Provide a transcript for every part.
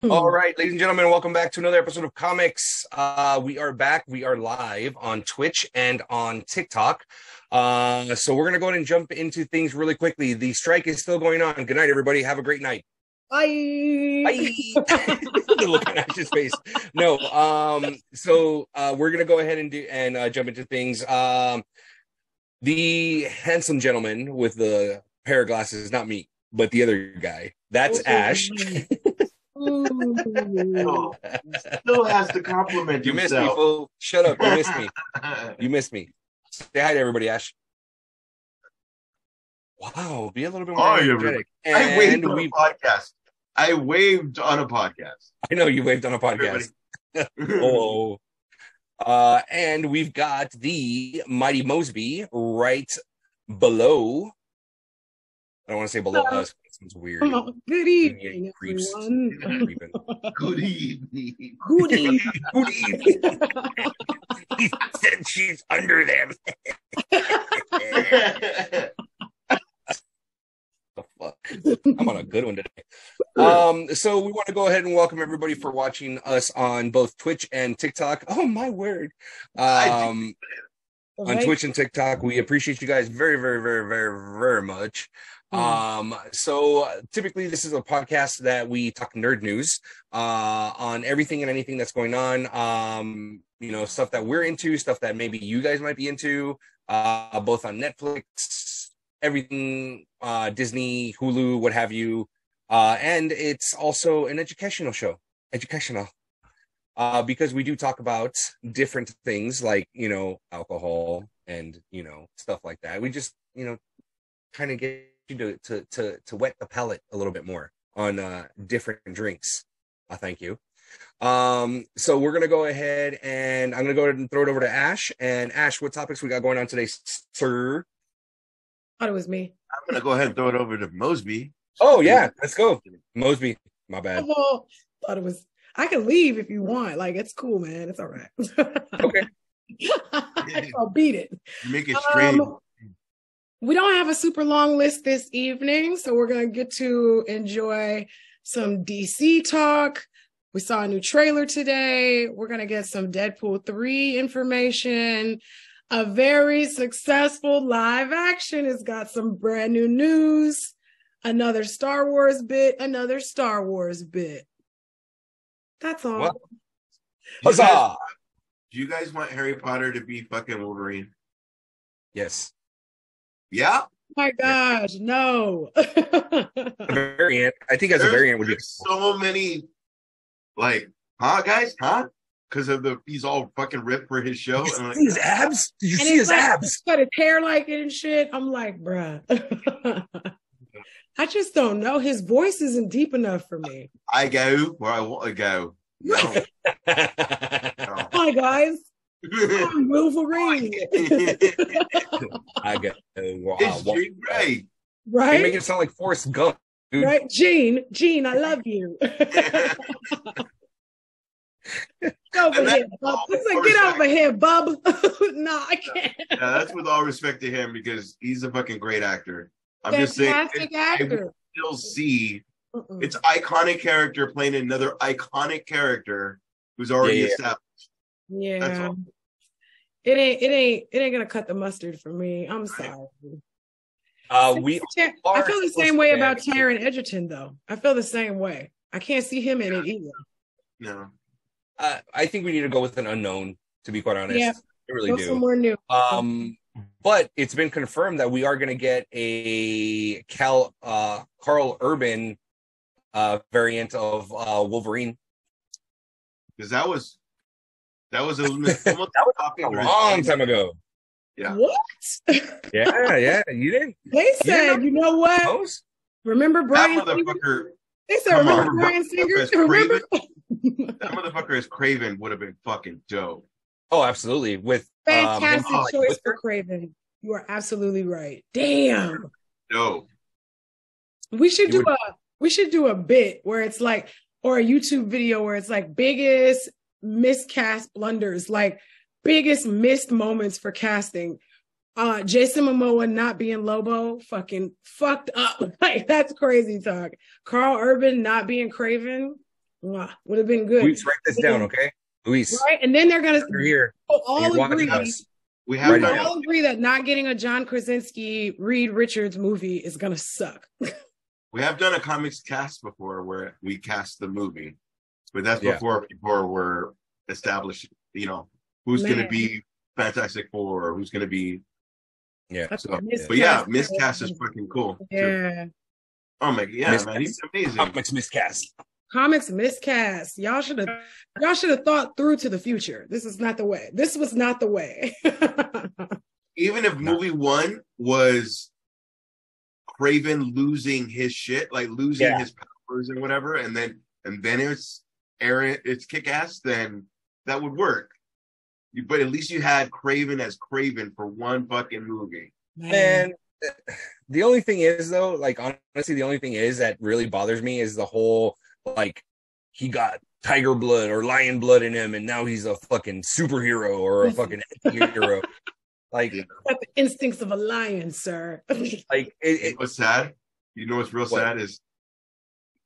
All Hmm. right, ladies and gentlemen, welcome back to another episode of Comics. We are back. We are live on Twitch and on TikTok. So we're gonna go ahead and jump into things really quickly. The strike is still going on. Good night, everybody. Have a great night. Bye. Bye. The look on Ash's face. No. We're gonna go ahead and jump into things. The handsome gentleman with the pair of glasses, not me, but the other guy. That's Ash. Ooh. Ooh. Oh, he still has to compliment You missed me, himself. fool. Shut up. You missed me. You missed me. Say hi to everybody, Ash. Wow, be a little bit more Hi, everybody. energetic. I waved And on a we podcast. I waved on a podcast. I know you waved on a Everybody. podcast. Oh. And we've got the Mighty Mosby right below. I don't want to say below us. It sounds weird. Good evening, Creeps. everyone. Creeping. Good evening. Good evening. Good evening. He said she's under them. The fuck? I'm on a good one today. So we want to go ahead and welcome everybody for watching us on both Twitch and TikTok. Oh my word. On Twitch and TikTok. We appreciate you guys very, very, very, very, very much. So typically this is a podcast that we talk nerd news on everything and anything that's going on. Stuff that we're into, stuff that maybe you guys might be into, both on Netflix, everything, Disney, Hulu, what have you. And it's also an educational show. Educational. Because we do talk about different things like, alcohol and, stuff like that. We just, kind of get you to wet the palate a little bit more on different drinks. Thank you. So we're gonna go ahead and I'm gonna go ahead and throw it over to Ash. And Ash, what topics we got going on today, sir? Thought it was me. I'm going to go ahead and throw it over to Mosby. Oh yeah, let's go. Mosby, my bad. Oh, thought it was. I can leave if you want. Like, it's cool, man. It's all right. Okay. I'll beat it. You make it straight. We don't have a super long list this evening, so we're going to get to enjoy some DC talk. We saw a new trailer today. We're going to get some Deadpool 3 information. A very successful live action has got some brand new news. Another Star Wars bit. That's all. Well, Do you, guys, huzzah! do you guys want Harry Potter to be fucking Wolverine? Yes. Yeah? Oh my gosh, no. A variant. I think as a variant would be There's so many, like, huh, guys? Huh? Because he's all fucking ripped for his show. Did you And see his abs? Did you And see his like, abs? He's got his hair like it and shit. I'm like, bruh. I just don't know. His voice isn't deep enough for me. I go where I want to go. No. No. Hi guys, I'm Wolverine. I got It's Jean Grey. You Right? make it sound like Forrest Gump, dude. Right? Gene, I love you. Get over And here, that's bub. all It's like, respect. get over here, bub. No, I can't. Yeah, that's with all respect to him because he's a fucking great actor. I'm just saying, Fantastic I actor. will still see Mm-mm. it's iconic character playing another iconic character who's already Yeah. established. That's Yeah. all. It ain't gonna cut the mustard for me. I'm sorry. We I feel the same way about fans. Taron Egerton, though. I feel the same way. I can't see him in it either. No. I think we need to go with an unknown, to be quite honest. Yeah. I really Go do. somewhere new. But it's been confirmed that we are going to get a Carl Urban variant of Wolverine. Because that was almost That was a long time ago. Yeah. What? Yeah. You didn't? They said, you know what? Most? Remember That Brian Singer? motherfucker. They said, Come remember on. Brian Singer? As Remember? That motherfucker as Craven would have been fucking dope. Oh, absolutely. With Fantastic him- choice for Craven. You are absolutely right. Damn. Dope. We should You do a bit where it's like, or a YouTube video where it's like biggest miscast blunders, like biggest missed moments for casting. Jason Momoa not being Lobo, fucking fucked up. Like, that's crazy talk. Carl Urban not being Craven. Would have been good. Luis, write this down, okay? Luis. Right? And then they're going to here. all agree. We have all agree that not getting a John Krasinski, Reed Richards movie is going to suck. We have done a comics cast before where we cast the movie, but that's before people were established, who's going to be Fantastic Four, or who's going to be. Yeah. So, but miscast is fucking cool. Yeah. Too. Oh my god, man, he's amazing. Comics miscast. Comics miscast. Y'all should have thought through to the future. This is not the way. This was not the way. Even if movie one was Kraven losing his shit, like losing his powers and whatever, and then it's Kick-Ass, then that would work. But at least you had Kraven as Kraven for one fucking movie. And the only thing is, though, like, honestly, the only thing is that really bothers me is the whole, like, he got tiger blood or lion blood in him, and now he's a fucking superhero or a fucking anti-hero. Like, got the instincts of a lion, sir. Like, what's sad? You know what's real sad is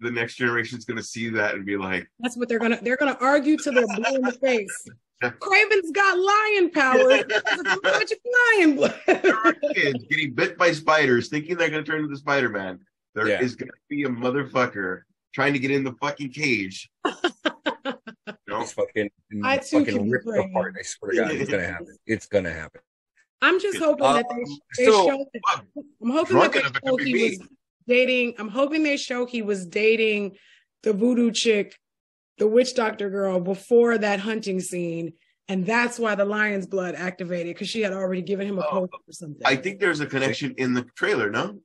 the next generation's gonna see that and be like, that's what they're gonna argue till they're blue in the face. Kraven's got lion powers. Magic lion blood. Kids getting bit by spiders, thinking they're gonna turn into Spider-Man. There is gonna be a motherfucker trying to get in the fucking cage. He's fucking ripped apart. I swear to God, it's gonna happen. It's gonna happen. I'm just hoping that they show. I'm hoping that they show he was dating. I'm hoping they show he was dating the voodoo chick, the witch doctor girl, before that hunting scene, and that's why the lion's blood activated, because she had already given him a potion or something. I think there's a connection in the trailer. No,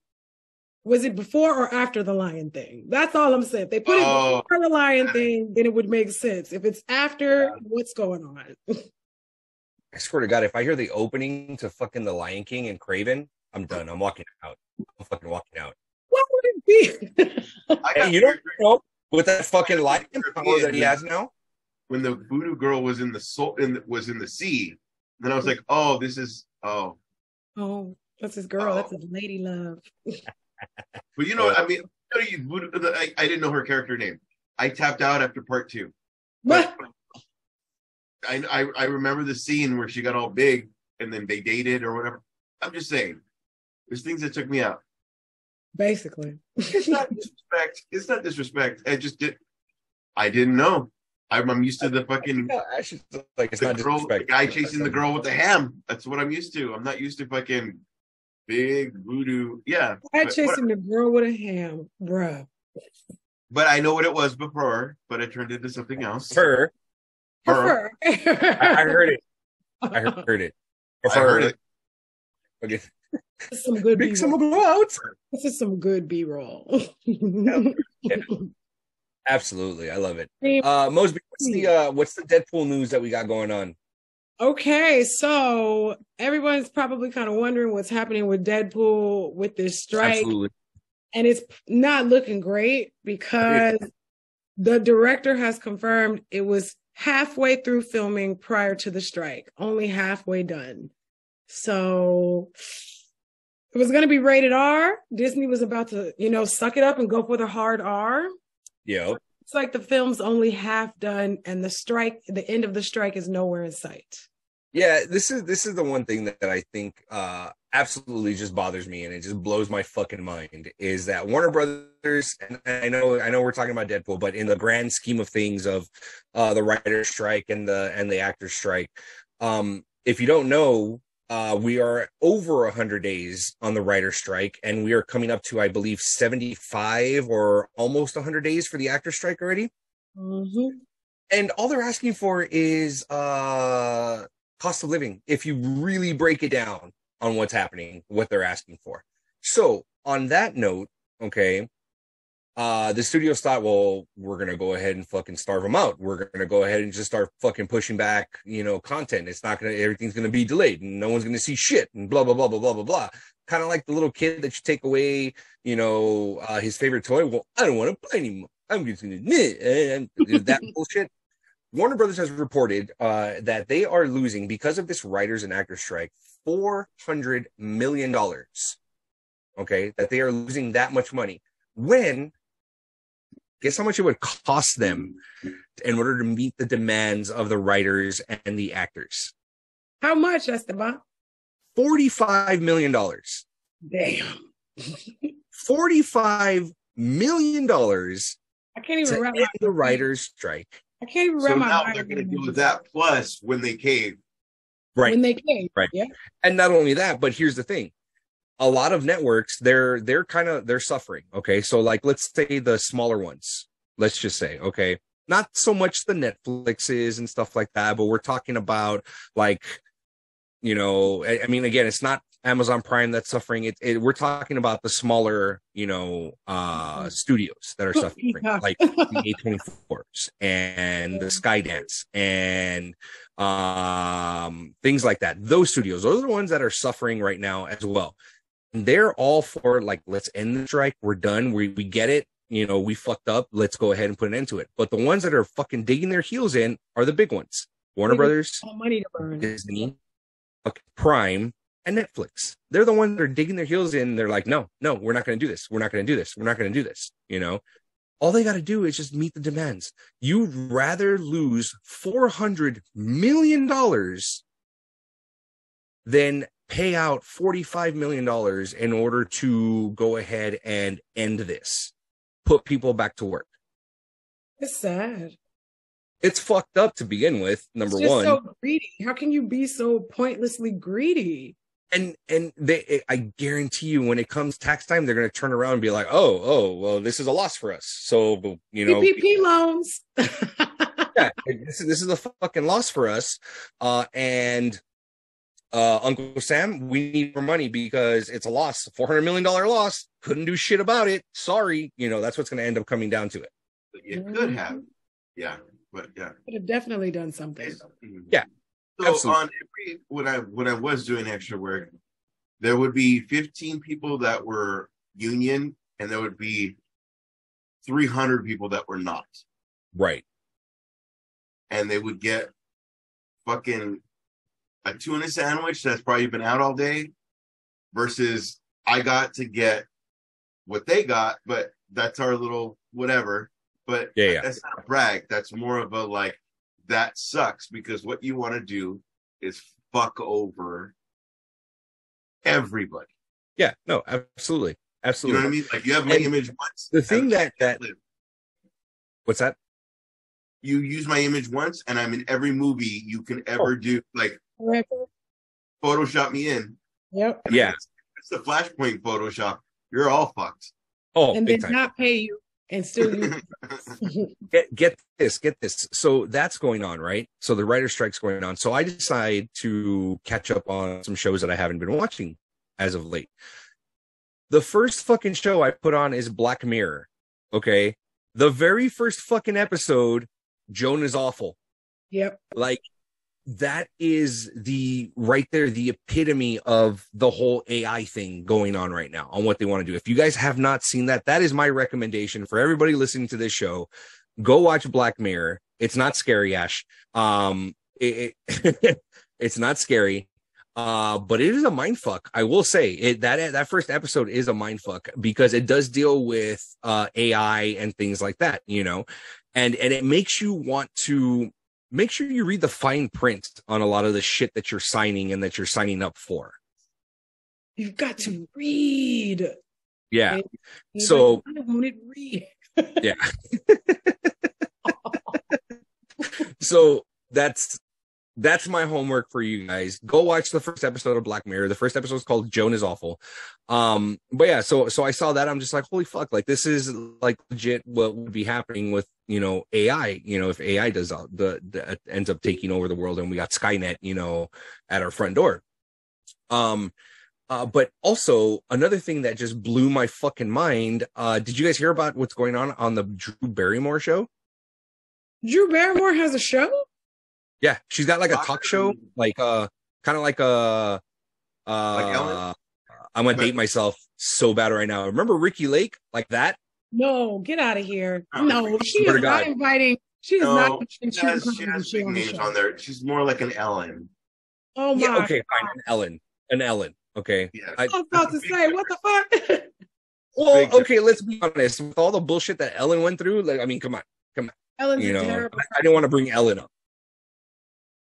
was it before or after the lion thing? That's all I'm saying. If they put it before the lion thing, then it would make sense. If it's after, what's going on? I swear to God, if I hear the opening to fucking The Lion King and Kraven, I'm done. I'm walking out. I'm fucking walking out. What would it be? Hey, you don't know with that fucking lion power that he has now. When the voodoo girl was in the sea, then I was like, oh, this is oh, that's his girl. That's his lady love. But I mean, I didn't know her character name. I tapped out after part 2. But I remember the scene where she got all big and then they dated or whatever. I'm just saying, there's things that took me out. Basically, it's not disrespect. It's not disrespect. I didn't know. I'm used to the fucking it's not the guy chasing the girl with the ham. That's what I'm used to. I'm not used to fucking big voodoo. Yeah, guy chasing the girl with a ham, bruh. But I know what it was before. But it turned into something else. Her. I heard it. I heard it. I heard it. Okay. This is some good B-roll. This is some good B-roll. Yeah. Absolutely, I love it. Mosby, what's the Deadpool news that we got going on? Okay, so everyone's probably kind of wondering what's happening with Deadpool with this strike. Absolutely. And it's not looking great because the director has confirmed it was halfway through filming prior to the strike, only halfway done. So it was going to be rated R. Disney was about to, suck it up and go for the hard R. Yeah. It's like the film's only half done and the end of the strike is nowhere in sight. Yeah, this is the one thing that I think absolutely just bothers me and it just blows my fucking mind is that Warner Brothers, and I know we're talking about Deadpool, but in the grand scheme of things of the writer's strike and the actor's strike, if you don't know, we are over 100 days on the writer's strike, and we are coming up to, I believe, 75 or almost 100 days for the actor's strike already. Mm-hmm. And all they're asking for is cost of living, if you really break it down on what's happening, what they're asking for. So on that note, okay, the studios thought, well, we're going to go ahead and fucking starve them out. We're going to go ahead and just start fucking pushing back, content. It's not going to, everything's going to be delayed and no one's going to see shit and blah, blah, blah, blah, blah, blah, blah. Kind of like the little kid that you take away, his favorite toy. Well, I don't want to play anymore. I'm just going to that bullshit. Warner Brothers has reported that they are losing, because of this writers and actors strike, $400 million. Okay, that they are losing that much money when Guess how much it would cost them in order to meet the demands of the writers and the actors? How much, Esteban? $45 million. Damn. $45 million. I can't even wrap the writers' strike. I can't even wrap my now mind. they're going to deal with that plus when they cave. Right. When they came. Right. Yeah. And not only that, but here's the thing. A lot of networks, they're suffering. Okay. So like, let's say the smaller ones, let's just say, okay, not so much the Netflixes and stuff like that, but we're talking about like, you know, I mean, again, it's not Amazon Prime that's suffering. We're talking about the smaller, you know, studios that are suffering, like the A24s and the Skydance and things like that. Those studios, those are the ones that are suffering right now as well. And they're all for like, let's end the strike. We're done. We get it. You know, we fucked up. Let's go ahead and put an end to it. But the ones that are fucking digging their heels in are the big ones. Warner Brothers, money to burn. Disney, Prime, and Netflix. They're the ones that are digging their heels in. They're like, no, we're not going to do this. We're not going to do this. We're not going to do this. You know, all they got to do is just meet the demands. You'd rather lose $400 million than pay out $45 million in order to go ahead and end this, put people back to work. It's sad. It's fucked up to begin with. Number one, so greedy. How can you be so pointlessly greedy? And I guarantee you, when it comes tax time, they're going to turn around and be like, oh, well, this is a loss for us. So, you know, PPP loans. Yeah, this is a fucking loss for us. And Uncle Sam, we need more money because it's a loss, $400 million loss. Couldn't do shit about it. Sorry. You know, that's what's going to end up coming down to it. You could have. Yeah. But yeah. Could have definitely done something. Yeah. So absolutely. on every, when I was doing extra work, there would be 15 people that were union and there would be 300 people that were not. Right. And they would get fucking a tuna sandwich that's probably been out all day versus I got to get what they got, but that's our little whatever. But yeah. That's not a brag. That's more of a like, that sucks because what you want to do is fuck over everybody. Yeah, no, absolutely. Absolutely. You know what I mean? Like you have my image once. The thing that what's that? You use my image once and I'm in every movie you can ever do. Like Photoshop me in. Yep. Yeah. It's the Flashpoint Photoshop. You're all fucked. Oh, and then not pay you. And still get this. So that's going on, right? So the writer strike's going on. So I decide to catch up on some shows that I haven't been watching as of late. The first fucking show I put on is Black Mirror. Okay. The very first fucking episode, Joan is awful. Yep. Like that is the epitome of the whole AI thing going on right now on what they want to do. If you guys have not seen that, that is my recommendation for everybody listening to this show. Go watch Black Mirror. It's not scary, Ash. It's not scary. But it is a mindfuck. I will say that first episode is a mindfuck because it does deal with AI and things like that, you know, and it makes you want to make sure you read the fine print on a lot of the shit that you're signing and that you're signing up for. You've got to read. Yeah. So I want it read. Yeah. So that's my homework for you guys. Go watch the first episode of Black Mirror. The first episode is called Joan is Awful. But yeah, so I saw that. I'm just like, holy fuck, like this is like legit what would be happening with, you know, AI, you know, if AI does ends up taking over the world and we got Skynet, you know, at our front door. But also another thing that just blew my fucking mind. Did you guys hear about what's going on the Drew Barrymore show? Drew Barrymore has a show? Yeah, she's got like a talk show, like kind of like a I'm gonna date myself so bad right now. Remember Ricky Lake, like that? No, get out of here. No, she is not inviting. She is not. She has big names on there. She's more like an Ellen. Oh my. Yeah, okay, fine, an Ellen. Okay. Yeah. I was about to say, what the fuck? Well, okay, let's be honest. With all the bullshit that Ellen went through, like, I mean, come on. Ellen's terrible. I didn't want to bring Ellen up.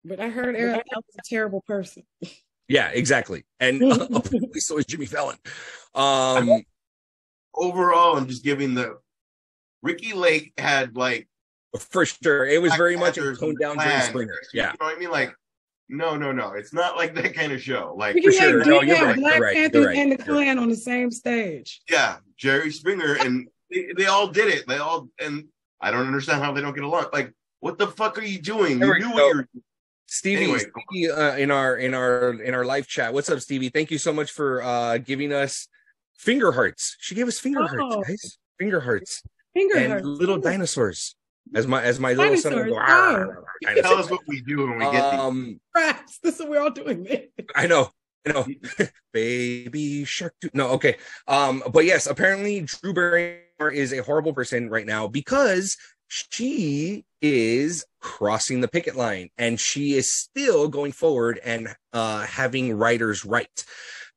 But I heard Ellen's a terrible person. Yeah, exactly. And apparently so is Jimmy Fallon. Overall, I'm just giving Ricky Lake had like for sure. It was very much a toned down Jerry Springer. Yeah. You know what I mean? Like, no. It's not like that kind of show. Like, for sure. No, you're right. Black Panther and the Klan on the same stage. Yeah, Jerry Springer, and they all did it. And I don't understand how they don't get along. Like, what the fuck are you doing? You knew what you're doing. Stevie, in our live chat. What's up, Stevie? Thank you so much for giving us finger hearts. She gave us finger hearts, guys. Finger hearts. And little dinosaurs. As my little son will go, tell us what we do when we get these. Rats. This is what we're all doing. I know. Baby shark. No, okay. But yes, apparently Drew Barrymore is a horrible person right now because she is crossing the picket line and she is still going forward and having writers write.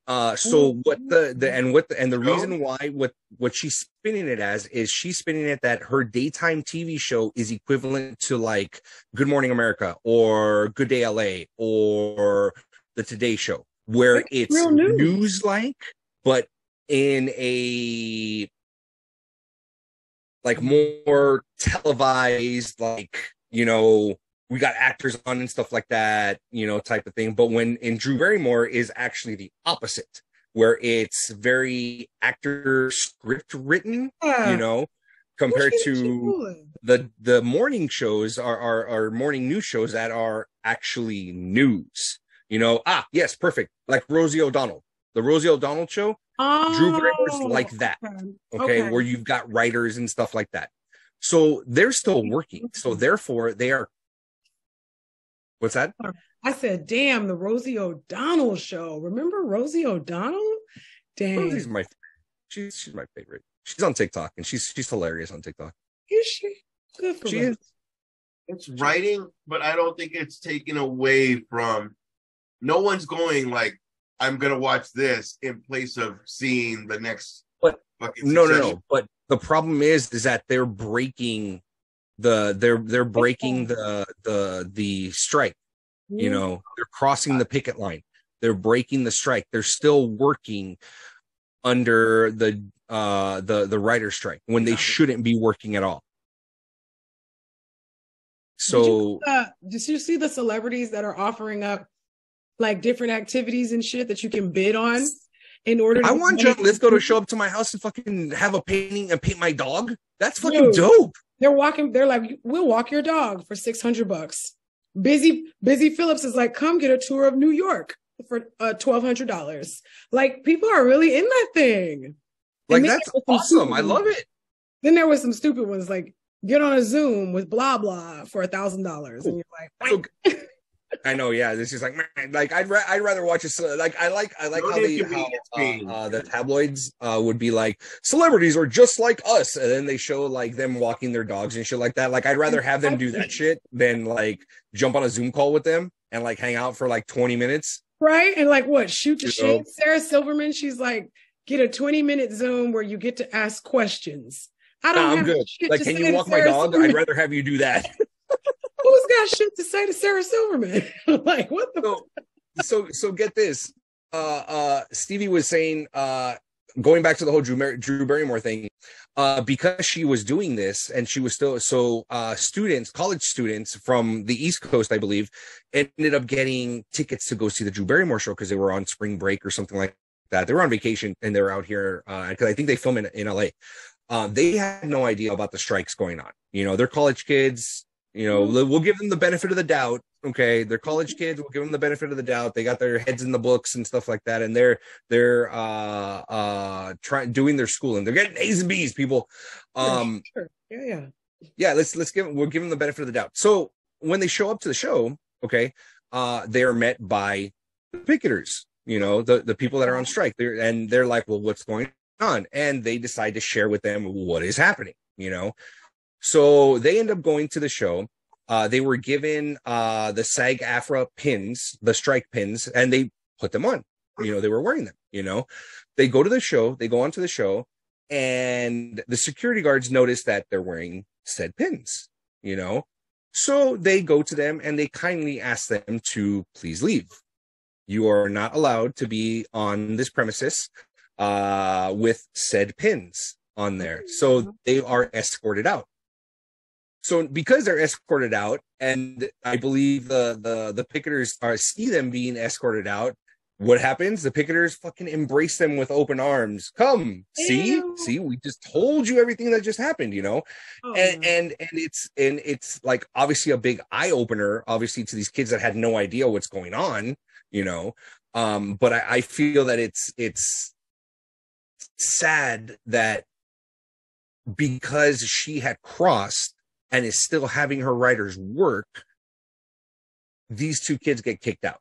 So the reason why what she's spinning it as is she's spinning it that her daytime TV show is equivalent to like Good Morning America or Good Day LA or the Today Show, where it's news like, but in a like more televised, like, we got actors on and stuff like that, type of thing. But when in Drew Barrymore is actually the opposite, where it's very actor script written, compared to the morning shows are morning news shows that are actually news. Yes, perfect. Like Rosie O'Donnell, the Rosie O'Donnell show. Drew Barrymore's like that. Okay, where you've got writers and stuff like that. So they're still working. So therefore they are. What's that? I said, damn, the Rosie O'Donnell show. Remember Rosie O'Donnell? Damn. Rosie's my favorite. She's my favorite. She's on TikTok and she's hilarious on TikTok. Is she? Good for her. It's writing, but I don't think it's taken away from. No one's going like, I'm gonna watch this in place of seeing the next. But no. But the problem is that they're breaking they're breaking the strike. They're crossing the picket line. They're breaking the strike. They're still working under the writer strike when they shouldn't be working at all. So did you see the celebrities that are offering up like different activities and shit that you can bid on in order to I want John Lithgow to show up to my house and fucking have a painting and paint my dog? That's fucking dope. They're like, we'll walk your dog for $600. Busy Phillips is like, come get a tour of New York for $1,200. Like, people are really in that thing. Like, that's awesome. I love it. Then there was some stupid ones like, get on a Zoom with blah blah for $1,000, and you're like, I know, yeah. This is like I'd rather watch a like I like how the tabloids would be like celebrities are just like us, and then they show like them walking their dogs and shit like that. Like I'd rather have them do that shit than like jump on a Zoom call with them and like hang out for like 20 minutes, right? And like shoot the shit. Sarah Silverman, she's like, get a 20-minute Zoom where you get to ask questions. I'm good. Like, can you walk my dog? Silverman. I'd rather have you do that. Who's got shit to say to Sarah Silverman? Like, what the so get this. Stevie was saying, going back to the whole Drew Barrymore thing, because she was doing this and she was still college students from the East Coast, I believe, ended up getting tickets to go see the Drew Barrymore show because they were on spring break or something like that. They were on vacation and they were out here because I think they film in LA. They had no idea about the strikes going on. They're college kids. We'll give them the benefit of the doubt. Okay, they're college kids. We'll give them the benefit of the doubt. They got their heads in the books and stuff like that, and they're doing their schooling. They're getting A's and B's, people. Sure. Yeah. We'll give them the benefit of the doubt. So when they show up to the show, okay, they are met by the picketers. The people that are on strike. They're like, well, what's going on? And they decide to share with them what is happening. So they end up going to the show. They were given the SAG-AFTRA pins, the strike pins, and they put them on. They were wearing them. They go to the show. They go onto the show. and the security guards notice that they're wearing said pins, So they go to them and they kindly ask them to please leave. You are not allowed to be on this premises with said pins on there. So they are escorted out. So because they're escorted out, and I believe the picketers see them being escorted out, what happens? The picketers fucking embrace them with open arms. Come, see, we just told you everything that just happened, and it's like obviously a big eye opener, obviously, to these kids that had no idea what's going on, But I feel that it's sad that because she had crossed and is still having her writers work, these two kids get kicked out.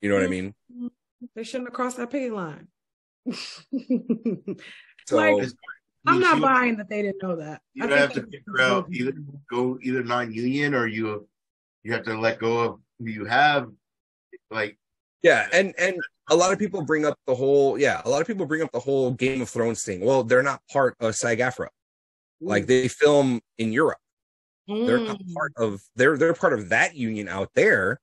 You know what I mean? They shouldn't have crossed that pay line. So I'm not buying that they didn't know that. You have to figure out either non-union, or you have to let go of who you have. And a lot of people bring up the whole Game of Thrones thing. Well, they're not part of SAG-AFTRA. Like, they film in Europe. They're not part of they're part of that union out there,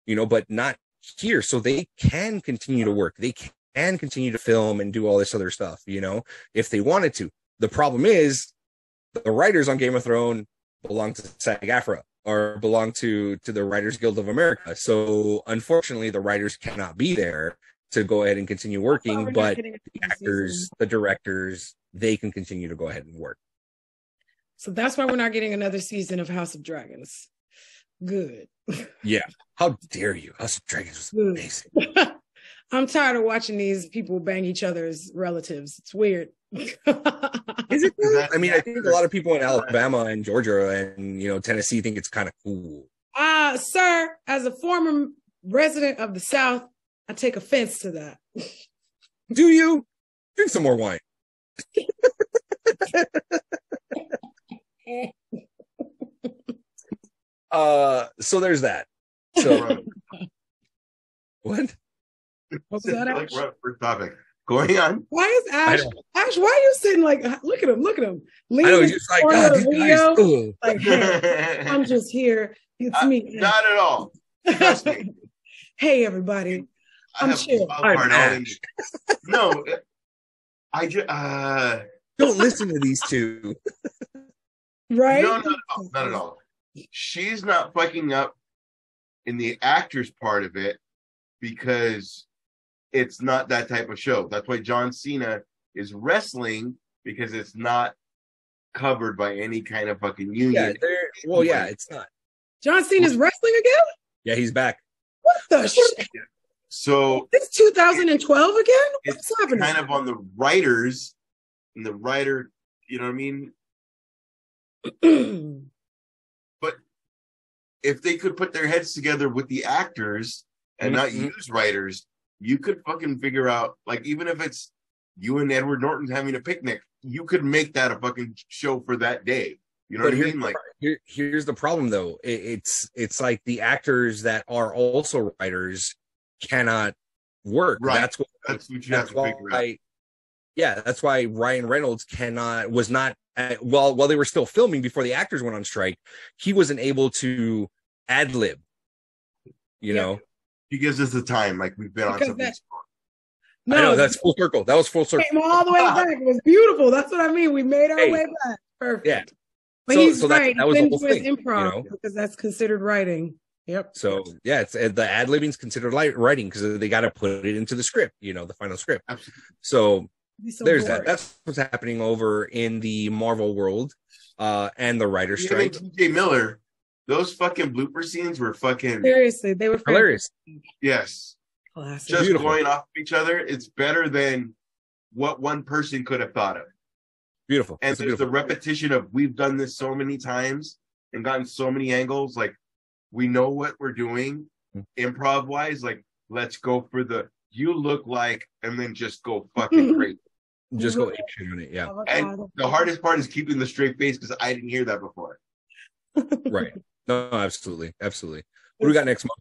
but not here. So they can continue to work. They can continue to film and do all this other stuff, if they wanted to. The problem is the writers on Game of Thrones belong to SAG-AFTRA or belong to the Writers Guild of America. So unfortunately, the writers cannot be there to go ahead and continue working, but the actors, the directors, they can continue to go ahead and work. So that's why we're not getting another season of House of Dragons. Good. Yeah. How dare you? House of Dragons was amazing. I'm tired of watching these people bang each other's relatives. It's weird. Is it cool? I mean, I think a lot of people in Alabama and Georgia and, Tennessee think it's kind of cool. Sir, as a former resident of the South, I take offense to that. Do you? Drink some more wine. So there's that. So what? What's that? Like, first topic. Going on. Why is Ash? Ash, why are you sitting like? Look at him! Look at him! I know, he's just like, God, these guys, like, hey, I'm just here. It's me. Not at all. Trust me. Hey, everybody. I'm chill. No, I just don't listen to these two. Right? No, not at all. She's not fucking up in the actors part of it because it's not that type of show. That's why John Cena is wrestling, because it's not covered by any kind of fucking union. Yeah, it's not. John Cena's wrestling again? Yeah, he's back. What the shit? So it's 2012 again? What's it's happening? Kind of on the writers, and the writer, you know what I mean? But if they could put their heads together with the actors and not use writers, you could fucking figure out, like, even if it's you and Edward Norton having a picnic, you could make that a fucking show for that day. You know what I mean? Like, here's the problem, though. It's like the actors that are also writers cannot work. Right. That's what you have to figure out. Yeah, that's why Ryan Reynolds was not while they were still filming before the actors went on strike. He wasn't able to ad lib. You know, he gives us the time. Like, we've been on something. No, I know, that's full circle. That was full circle. Came all the way back. It was beautiful. That's what I mean. We made our way back. Perfect. Yeah. But he's right. That was the whole thing. Improv, because that's considered writing. Yep. So yeah, it's the ad libbing is considered writing because they got to put it into the script. The final script. Absolutely. So there's boring. That. That's what's happening over in the Marvel world, and the writer's strike. TJ Miller, those fucking blooper scenes were fucking seriously. They were hilarious. Yes. Classic. Just beautiful. Going off of each other, it's better than what one person could have thought of. Beautiful. And there's the repetition of, we've done this so many times and gotten so many angles. Like, we know what we're doing improv wise. Like, let's go for you look like, and then just go fucking crazy. Just go ape on it. Yeah. And the hardest part is keeping the straight face, because I didn't hear that before. Right. No, absolutely. Absolutely. What do we got next month?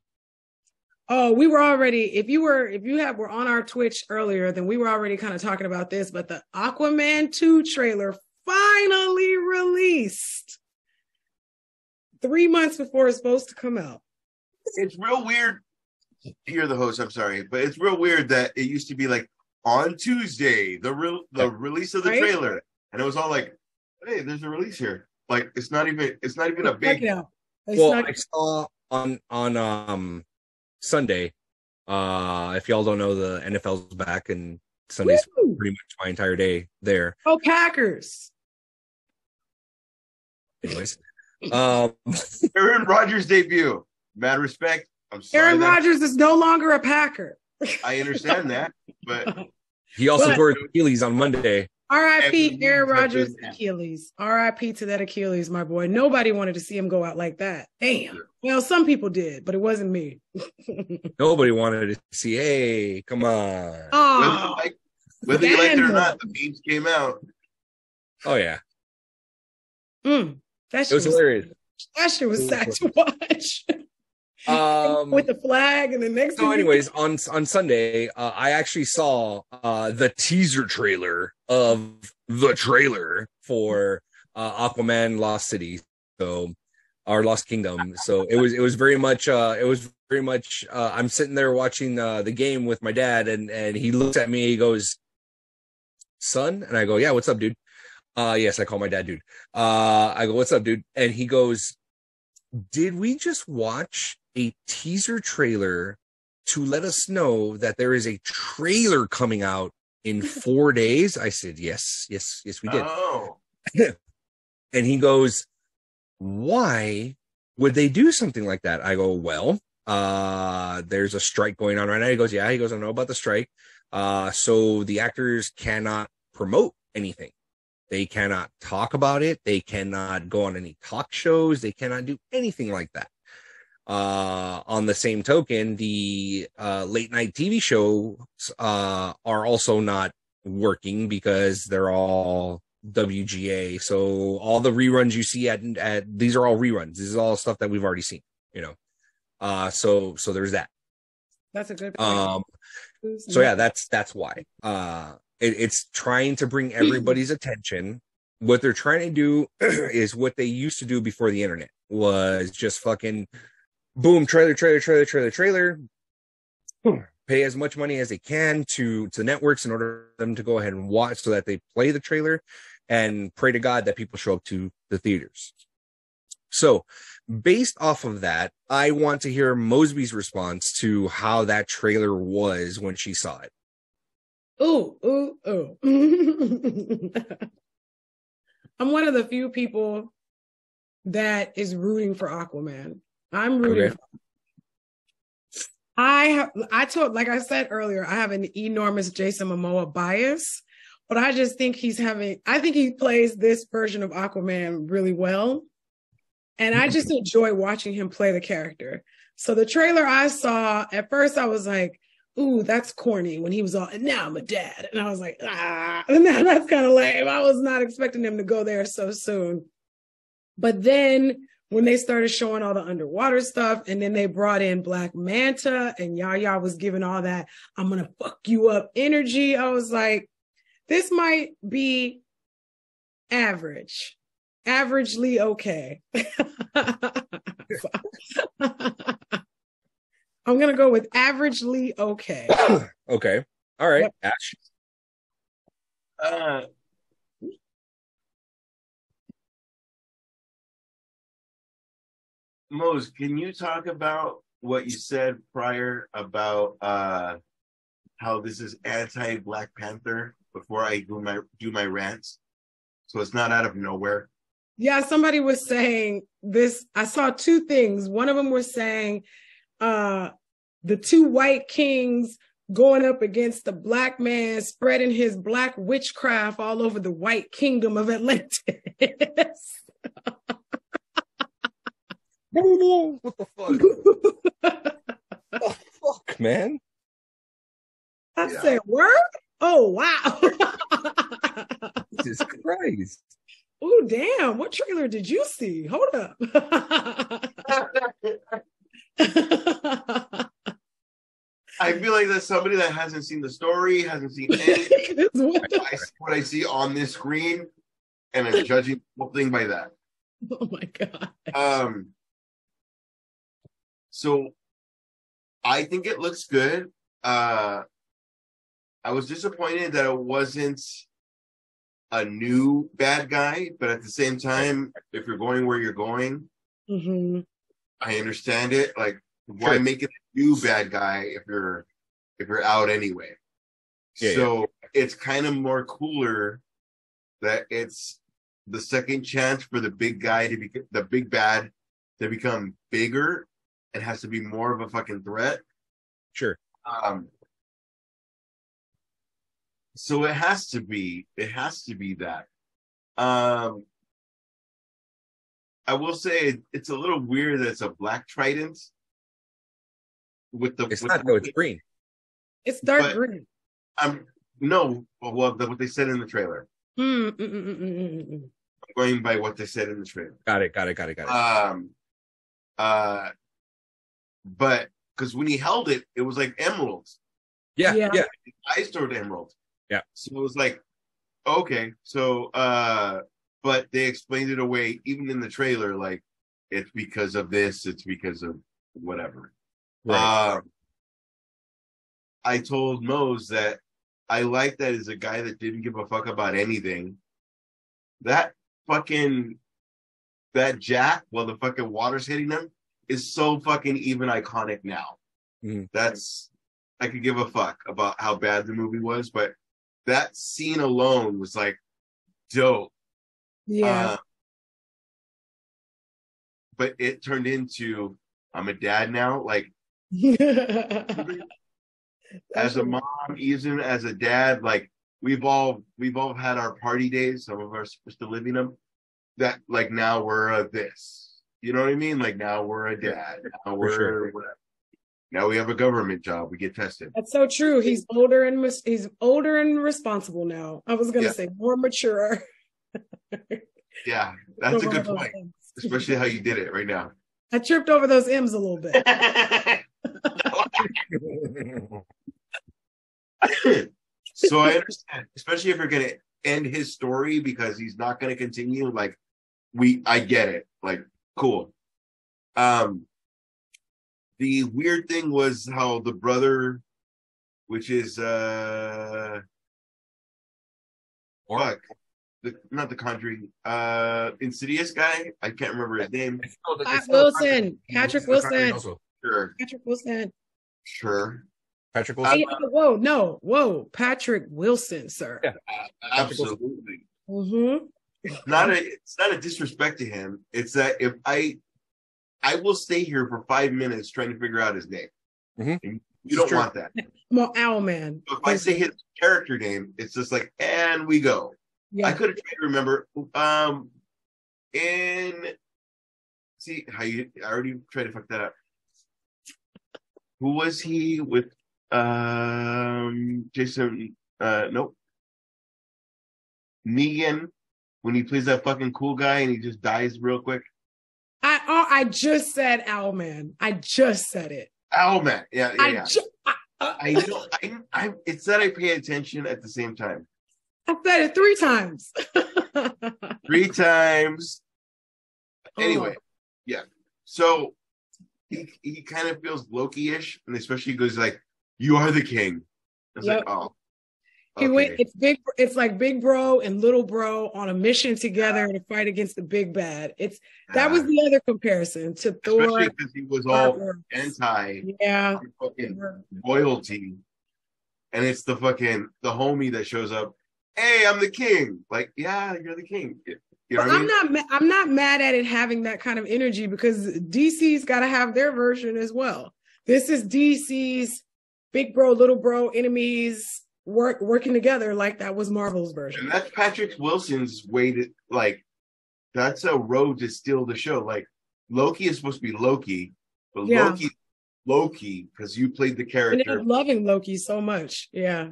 Oh, we were already, if you were on our Twitch earlier, then we were already kind of talking about this, but the Aquaman 2 trailer finally released 3 months before it's supposed to come out. It's real weird. You're the host, I'm sorry, but it's real weird that it used to be like on Tuesday, the release of the trailer, and it was all like, hey, there's a release here. Like it's not even a big. I saw on Sunday. If y'all don't know, the NFL's back, and Sunday's pretty much my entire day there. Oh, Packers. Anyways, Aaron Rodgers' debut. Mad respect. I'm sorry. Aaron Rodgers is no longer a Packer. I understand that, but he also tore his Achilles on Monday. R.I.P. Aaron Rodgers' Achilles. R.I.P. to that Achilles, my boy. Nobody wanted to see him go out like that. Damn. Well, some people did, but it wasn't me. Nobody wanted to see. Hey, come on. Oh, whether you like it or not, the memes came out. Oh yeah. It was hilarious. That shit was sad to watch. With the flag and the next. So, anyways, on Sunday, I actually saw the teaser trailer of the trailer for Aquaman Lost City, so our Lost Kingdom. So it was very much. I'm sitting there watching the game with my dad, and he looks at me. He goes, "Son," and I go, "Yeah, what's up, dude?" Yes, I call my dad dude. I go, "What's up, dude?" And he goes, "Did we just watch a teaser trailer to let us know that there is a trailer coming out in 4 days?" I said, yes, we did. Oh. And he goes, "Why would they do something like that?" I go, "Well, there's a strike going on right now." He goes, "Yeah." He goes, "I know about the strike. So the actors cannot promote anything. They cannot talk about it. They cannot go on any talk shows. They cannot do anything like that." On the same token, the late night TV shows are also not working because they're all WGA. So all the reruns you see at these are all reruns. This is all stuff that we've already seen, So there's that. That's a good point. So yeah, that's why. It's trying to bring everybody's attention. What they're trying to do is what they used to do before the internet, was just fucking boom, trailer. Pay as much money as they can to networks in order for them to go ahead and watch, so that they play the trailer and pray to God that people show up to the theaters. So based off of that, I want to hear Mosby's response to how that trailer was when she saw it. Ooh. I'm one of the few people that is rooting for Aquaman. I'm rooting. Okay. Like I said earlier, I have an enormous Jason Momoa bias, but I just think I think he plays this version of Aquaman really well. And I just enjoy watching him play the character. So the trailer I saw, at first I was like, ooh, that's corny, when he was all, "And now I'm a dad." And I was like, that's kind of lame. I was not expecting him to go there so soon. But then when they started showing all the underwater stuff, and then they brought in Black Manta, and Yaya was giving all that "I'm going to fuck you up" energy, I was like, this might be averagely okay. I'm going to go with averagely okay. Okay. All right. Yep. Ash. Mose, can you talk about what you said prior about how this is anti-Black Panther before I do my rants? So it's not out of nowhere. Yeah, somebody was saying this. I saw two things. One of them was saying the two white kings going up against the Black man spreading his Black witchcraft all over the white kingdom of Atlantis. What the fuck? The fuck, man? I said, word? Oh, wow. Jesus Christ. Oh, damn. What trailer did you see? Hold up. feel like that's somebody that hasn't seen the story, hasn't seen anything. I see what I see on this screen, and I'm judging the whole thing by that. Oh my god. So I think it looks good. I was disappointed that it wasn't a new bad guy, but at the same time, if you're going where you're going, I understand it. Like, why make it a new bad guy if you're out anyway? It's kind of more cooler that it's the second chance for the big guy to be the big bad to become bigger and has to be more of a fucking threat. Sure. So it has to be that. I will say it's a little weird that it's a black trident with the. It's not. No, it's green. It's dark green. No. Well, what they said in the trailer. I'm going by what they said in the trailer. Got it. But because when he held it, it was like emeralds. Yeah. His eyes turned emeralds. Yeah. So it was like, okay. So, but they explained it away, even in the trailer, like it's because of this, it's because of whatever. Right. I told Mose that I like that as a guy that didn't give a fuck about anything. That Jack, while the fucking water's hitting him, is so fucking even iconic now. I could give a fuck about how bad the movie was, but that scene alone was like dope. Yeah. But it turned into I'm a dad now. Like as a mom, even as a dad, like we've all had our party days. Some of us are still living them. That like now we're this. You know what I mean? Like now we're a dad. Now we're whatever. Now we have a government job. We get tested. That's so true. He's older and responsible now. I was gonna say more mature. Yeah, that's a good point. Especially how you did it right now. I tripped over those M's a little bit. So I understand, especially if you're gonna end his story because he's not gonna continue. Like I get it. Like cool. The weird thing was how the brother, which is not the Conjuring, Insidious guy. I can't remember his name. Patrick Wilson. Sure. Patrick Wilson. Sure. Patrick Wilson. Whoa, Patrick Wilson, sir. Yeah, absolutely. It's not a disrespect to him. It's that if I will stay here for 5 minutes trying to figure out his name. And you don't want that. Well, Owlman. So if I say his character name, it's just like, and we go. Yeah. I could have tried to remember. See how I already tried to fuck that up. Who was he with? Jason. Nope. Negan, when he plays that fucking cool guy and he just dies real quick. I just said Owlman. I just said it. Owlman. Yeah. I know. It's that I pay attention at the same time. I said it 3 times. 3 times. Anyway, yeah. So he kind of feels Loki-ish, and especially goes like, "You are the king." I was like, "Oh." He went. It's big. It's like Big Bro and Little Bro on a mission together to fight against the big bad. That was the other comparison to Thor, especially because he was all anti, fucking loyalty, and it's the homie that shows up. Hey, I'm the king. Like, yeah, you're the king. You know what I mean? I'm not mad at it having that kind of energy because DC's got to have their version as well. This is DC's Big Bro, Little Bro enemies. Working together like that was Marvel's version. And that's Patrick Wilson's way to that's a road to steal the show. Like Loki is supposed to be Loki, but Loki, because you played the character. And loving Loki so much. Yeah.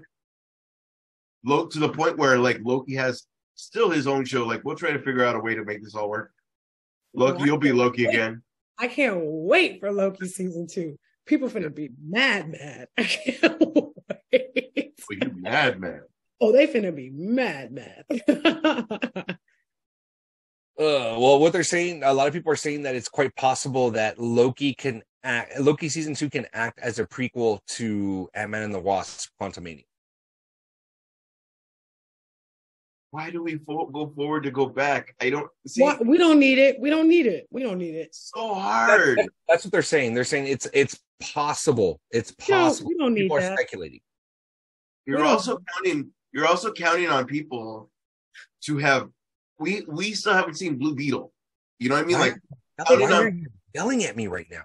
To the point where Loki has still his own show. Like, we'll try to figure out a way to make this all work. Loki, you'll be Loki again. I can't wait for Loki season 2. People finna be mad. I can't wait. Well, you mad, man. Oh, they finna be mad. Well, what they're saying, a lot of people are saying that it's quite possible that Loki season 2 can act as a prequel to Ant-Man and the Wasp: Quantumania. Why do we go forward to go back? I don't see. We don't need it. We don't need it. So hard. That's what they're saying. They're saying it's possible. It's possible. We don't need people that. are speculating. You're also counting on people to have. We still haven't seen Blue Beetle. You know what I mean? Like, why are you yelling at me right now?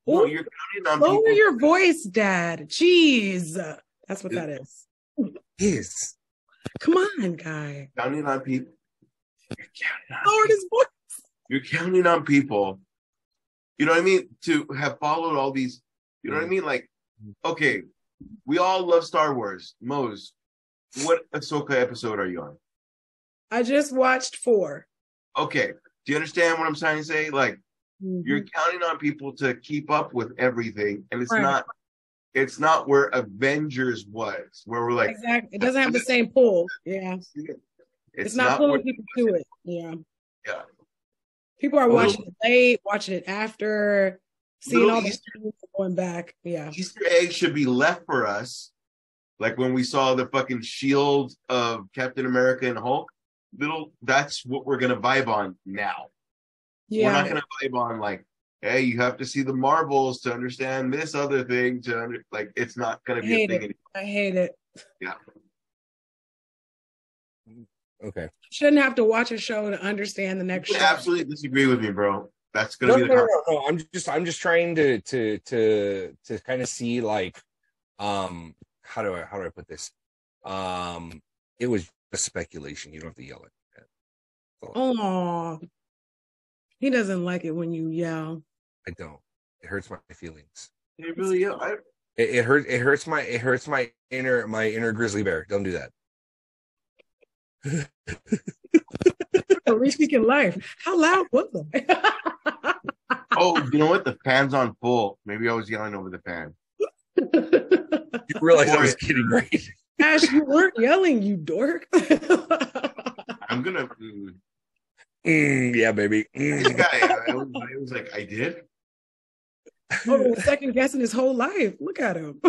No, you're counting on lower people. your voice, Dad. Jeez, that's what that is. Yes. Come on, guy. Counting on people. Lowered his voice. You're counting on people. You know what I mean? To have followed all these. You know what I mean? Like, okay, we all love Star Wars. Mose, what Ahsoka episode are you on? I just watched 4. Okay. Do you understand what I'm trying to say? Like, you're counting on people to keep up with everything, and it's not where Avengers was, where we're like, exactly. It doesn't have the same pull. Yeah. It's not pulling people to it. Yeah. Yeah. People are watching it late, watching it after, seeing all the things going back. Yeah. Easter eggs should be left for us. Like when we saw the fucking shield of Captain America and Hulk, that's what we're gonna vibe on now. Yeah. We're not gonna vibe on like, hey, you have to see the Marvels to understand this other thing. Like, it's not gonna be a thing anymore. I hate it. Yeah. Okay. Shouldn't have to watch a show to understand the next show. Absolutely disagree with me, bro. That's gonna be the no. I'm just trying to kind of see like, how do I put this? It was just speculation. You don't have to yell at it. Oh, he doesn't like it when you yell. I don't. It hurts my feelings. It really is. It hurts my inner grizzly bear. Don't do that. Rethinking life. How loud was it? Oh, you know what? The fan's on full. Maybe I was yelling over the fan. You realize I was kidding, right? Ash, you weren't yelling, you dork. I'm gonna. Yeah, baby. It was like, I did. Oh, second guessing his whole life. Look at him.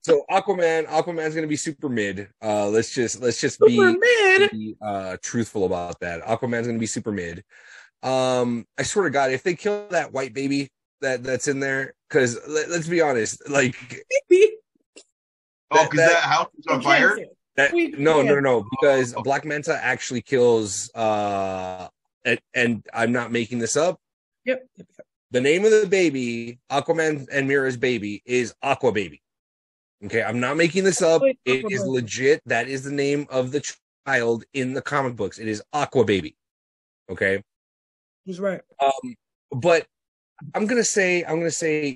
So Aquaman's gonna be super mid. Let's just be truthful about that. Aquaman's gonna be super mid. I swear to God, if they kill that white baby that's in there, because let's be honest, like, because that house is on fire. No, because Black Manta actually kills. And I'm not making this up. Yep. The name of the baby, Aquaman and Mira's baby, is Aqua Baby. Okay, I'm not making this up. It is legit. That is the name of the child in the comic books. It is Aqua Baby. Okay. He's right. But I'm gonna say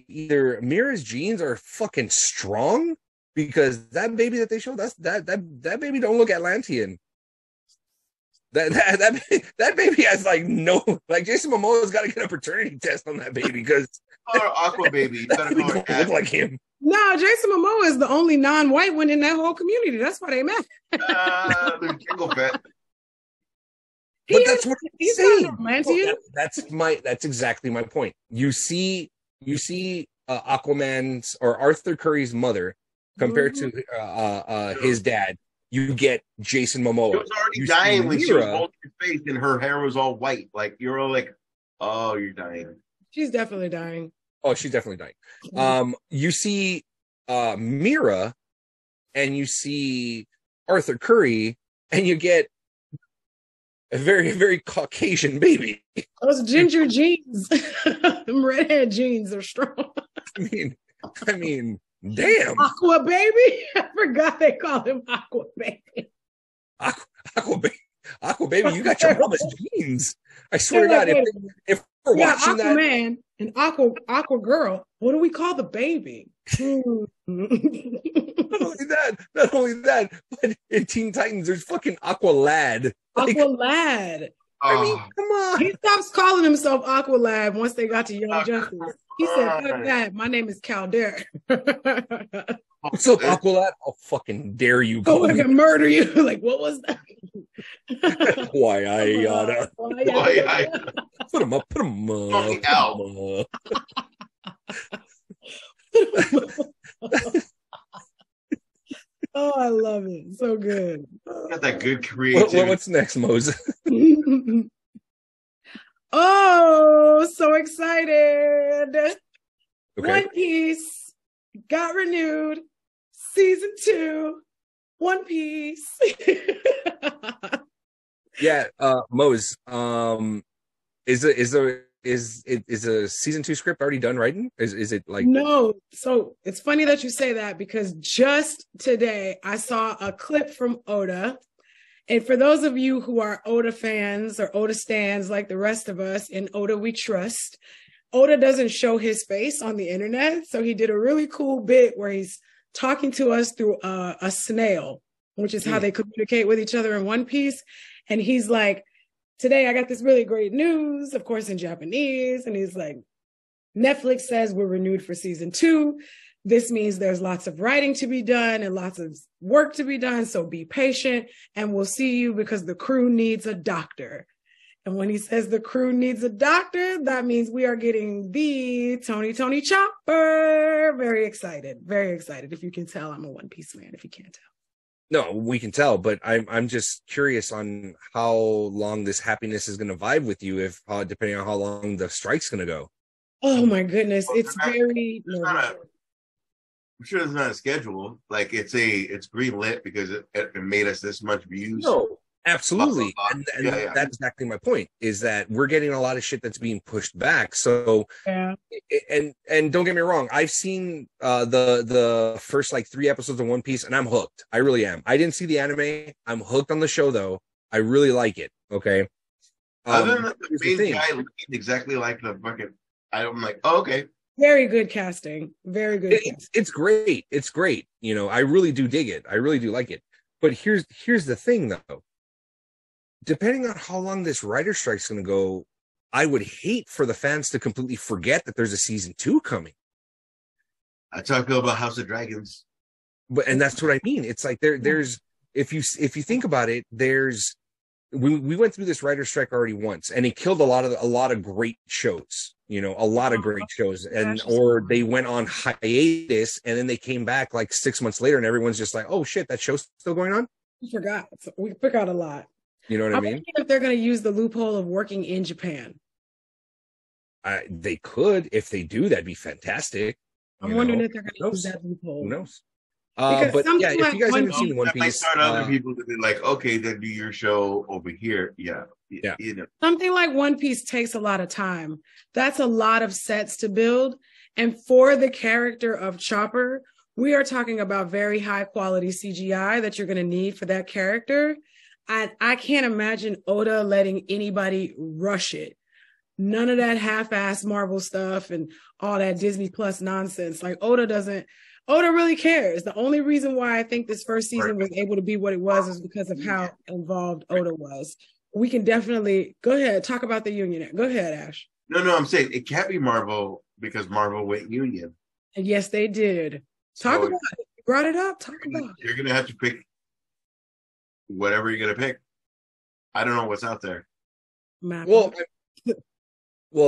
either Mira's genes are fucking strong, because that baby that they showed, that baby don't look Atlantean. That baby has like Jason Momoa's got to get a paternity test on that baby, because Aqua Baby, you gotta look like him. No, Jason Momoa is the only non-white one in that whole community. That's why they met. They're jingle fat. But that's what he's saying. Atlantean. That's exactly my point. You see Aquaman's or Arthur Curry's mother compared to his dad. You get Jason Momoa. She was already dying when she was holding her face and her hair was all white. Like, you're all like, oh, you're dying. She's definitely dying. Oh, she's definitely dying. You see Mira and you see Arthur Curry, and you get a very, very Caucasian baby. Those ginger jeans. Them redhead jeans are strong. I mean, damn. Aqua Baby? I forgot they call him Aqua Baby. Aqua Baby, you got your mama's jeans. I swear to God, if we're watching that. Aquaman and Aqua Girl, what do we call the baby? Not only that, but in Teen Titans, there's fucking Aqua Lad. Aqua Lad. I mean, come on. He stops calling himself Aqualad once they got to Young Justice. He said, "Fuck that. My name is Caldera." What's up, Aqualad? I'll fucking dare you. Go ahead and murder you. Like, what was that? Why I oughta. Put him up. Put him up. Oh, I love it. So good. Got that good creativity. What's next, Moses? Oh, so excited. Okay. One Piece got renewed. Season 2. One Piece. Yeah, Mose. Is a season 2 script already done writing? Is it like No? So it's funny that you say that because just today I saw a clip from Oda. And for those of you who are Oda fans or Oda stans like the rest of us, in Oda we trust, Oda doesn't show his face on the internet. So he did a really cool bit where he's talking to us through a snail, which is how they communicate with each other in One Piece. And he's like, today I got this really great news, of course, in Japanese. And he's like, Netflix says we're renewed for season 2. This means there's lots of writing to be done and lots of work to be done. So be patient and we'll see you because the crew needs a doctor. And when he says the crew needs a doctor, that means we are getting the Tony Chopper. Very excited. Very excited. If you can tell, I'm a One Piece fan, if you can't tell. No, we can tell, but I'm just curious on how long this happiness is going to vibe with you, if depending on how long the strike's going to go. Oh my goodness, it's very. I'm sure there's not a schedule. Like it's green lit because it made us this much views. No, absolutely, blah, blah, blah. and that's exactly my point. Is that we're getting a lot of shit that's being pushed back. So, yeah. And don't get me wrong, I've seen the first like 3 episodes of One Piece, and I'm hooked. I really am. I didn't see the anime. I'm hooked on the show though. I really like it. Okay. Other than the main guy looking exactly like the fucking, I'm like, oh, okay. Very good casting. Very good. It's great. It's great. You know, I really do dig it. I really do like it. But here's the thing, though. Depending on how long this writer strike's going to go, I would hate for the fans to completely forget that there's a season 2 coming. I talk about House of Dragons, and that's what I mean. It's like there's if you think about it, we went through this writer strike already once, and it killed a lot of great shows. You know, a lot of great shows, or they went on hiatus and then they came back like 6 months later, and everyone's just like, "Oh shit, that show's still going on." We forgot a lot. You know what I mean? If they're going to use the loophole of working in Japan, they could. If they do, that'd be fantastic. I'm wondering if they're going to use that loophole. Who knows? But yeah, if you guys haven't seen One Piece, might start other people to be like, okay, then do your show over here. Yeah. You know. Something like One Piece takes a lot of time. That's a lot of sets to build. And for the character of Chopper, we are talking about very high quality CGI that you're going to need for that character. I can't imagine Oda letting anybody rush it. None of that half-ass Marvel stuff and all that Disney Plus nonsense. Like Oda really cares. The only reason why I think this first season was able to be what it was is because of how involved Oda was. We can definitely go ahead, talk about the union. Go ahead, Ash. No, I'm saying it can't be Marvel because Marvel went union. And yes, they did. Talk about it. You brought it up. Talk about it. You're gonna have to pick whatever you're gonna pick. I don't know what's out there. Well,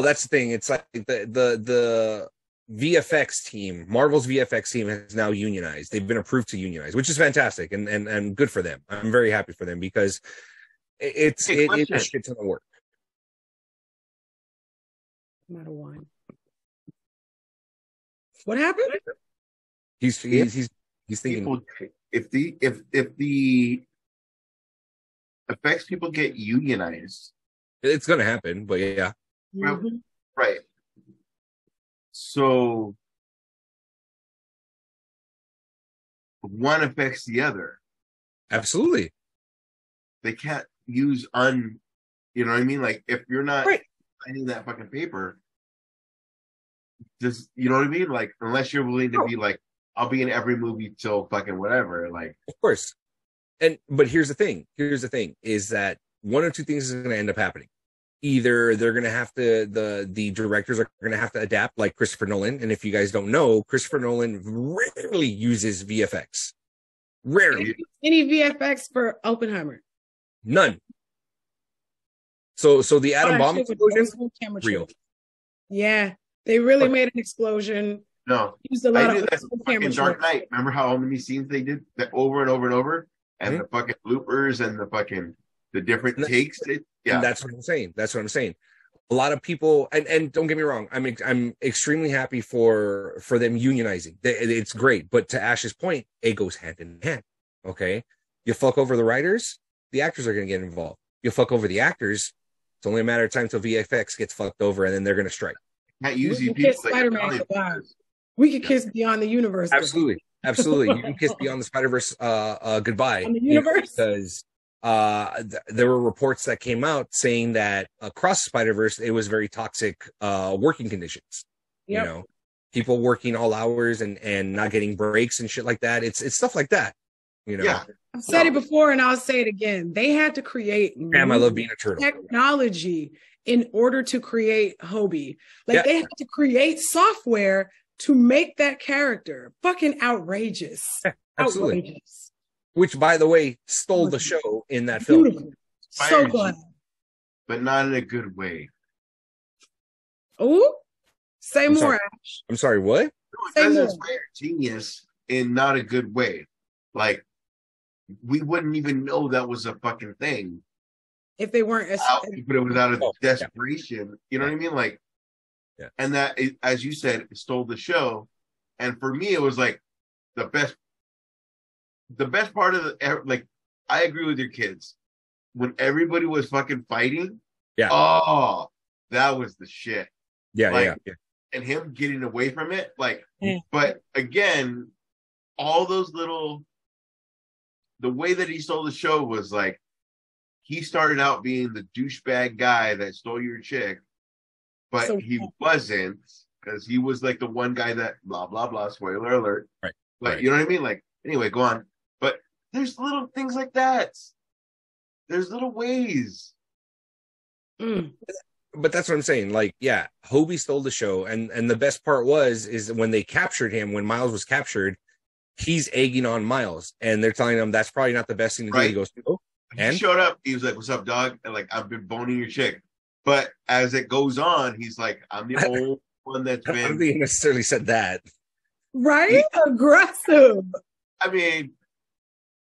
that's the thing. It's like the VFX team, Marvel's VFX team has now unionized. They've been approved to unionize, which is fantastic and good for them. I'm very happy for them because it's a shit ton of work. Not a one. What happened? He's thinking if the effects people get unionized, it's going to happen. But yeah, right. So one affects the other. Absolutely. They can't use you know what I mean? Like if you're not signing that fucking paper, just, you know what I mean? Like unless you're willing to be like, I'll be in every movie till fucking whatever. Like, of course. But here's the thing is that one of two things is going to end up happening. Either they're going to have to, the directors are going to have to adapt like Christopher Nolan. And if you guys don't know, Christopher Nolan rarely uses VFX. Rarely. Any VFX for Oppenheimer? None. So the atom bomb explosion, real. Yeah, they really made an explosion. No, used a lot I of that fucking Dark Knight. Remember how many scenes they did that over and over and over, and the fucking bloopers and the different takes. Yeah, and that's what I'm saying. That's what I'm saying. A lot of people, and don't get me wrong, I'm extremely happy for them unionizing. It's great, but to Ash's point, it goes hand in hand. Okay, you fuck over the writers, the actors are going to get involved. You fuck over the actors, it's only a matter of time till VFX gets fucked over, and then they're going to strike. Can't use these people. Spider-Man goodbye. We could kiss Beyond the Universe. Absolutely. You can kiss Beyond the Spider-Verse goodbye. On the universe? Because there were reports that came out saying that across Spider-Verse, it was very toxic working conditions. Yep. You know, people working all hours and not getting breaks and shit like that. It's stuff like that. You know, I've said it before and I'll say it again. They had to create I love being a turtle. technology in order to create Hobie. Like they had to create software to make that character. Fucking outrageous. Yeah, absolutely. Outrageous. Which, by the way, stole the show in that film. Beautiful. So glad. But not in a good way. Oh, say more, Ash. I'm sorry, what? No, it does inspire genius in not a good way. Like, we wouldn't even know that was a fucking thing if they weren't but it was out of desperation. You know what I mean? Like, and that, as you said, it stole the show. And for me, it was like the best part of like, I agree with your kids. When everybody was fucking fighting, oh, that was the shit. Yeah. And him getting away from it, like, but again, all those little, the way that he stole the show was like, he started out being the douchebag guy that stole your chick, but he wasn't, because he was like the one guy that blah, blah, blah, spoiler alert. Right. Like, you know what I mean? Like, anyway, go on. But there's little things like that. There's little ways. But that's what I'm saying. Like, Hobie stole the show. And the best part is when they captured him, when Miles was captured, he's egging on Miles, and they're telling him that's probably not the best thing to do. He goes, "Oh," and he showed up. He was like, "What's up, dog?" And like, "I've been boning your chick." But as it goes on, he's like, "I'm the old one that's been." I don't think he necessarily said that. Right? Aggressive. I mean,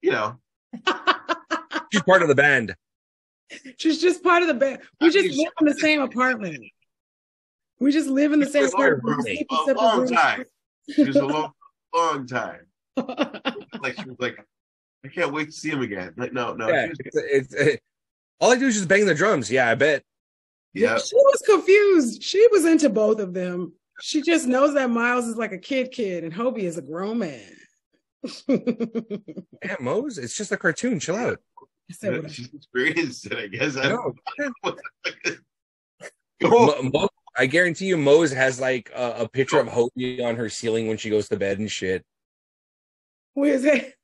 you know, she's part of the band. She's just part of the band. We just live in the same apartment. We just live in the same apartment. A long time. She was a long time. Like, she was like, I can't wait to see him again. Like, no. Yeah, all I do is just bang the drums. Yeah, I bet. Yeah, she was confused. She was into both of them. She just knows that Miles is like a kid, and Hobie is a grown man. Yeah, Mose, it's just a cartoon. Chill out. She's experienced it, I guess. I know. I guarantee you, Mose has like a picture of Hobie on her ceiling when she goes to bed and shit. What is it?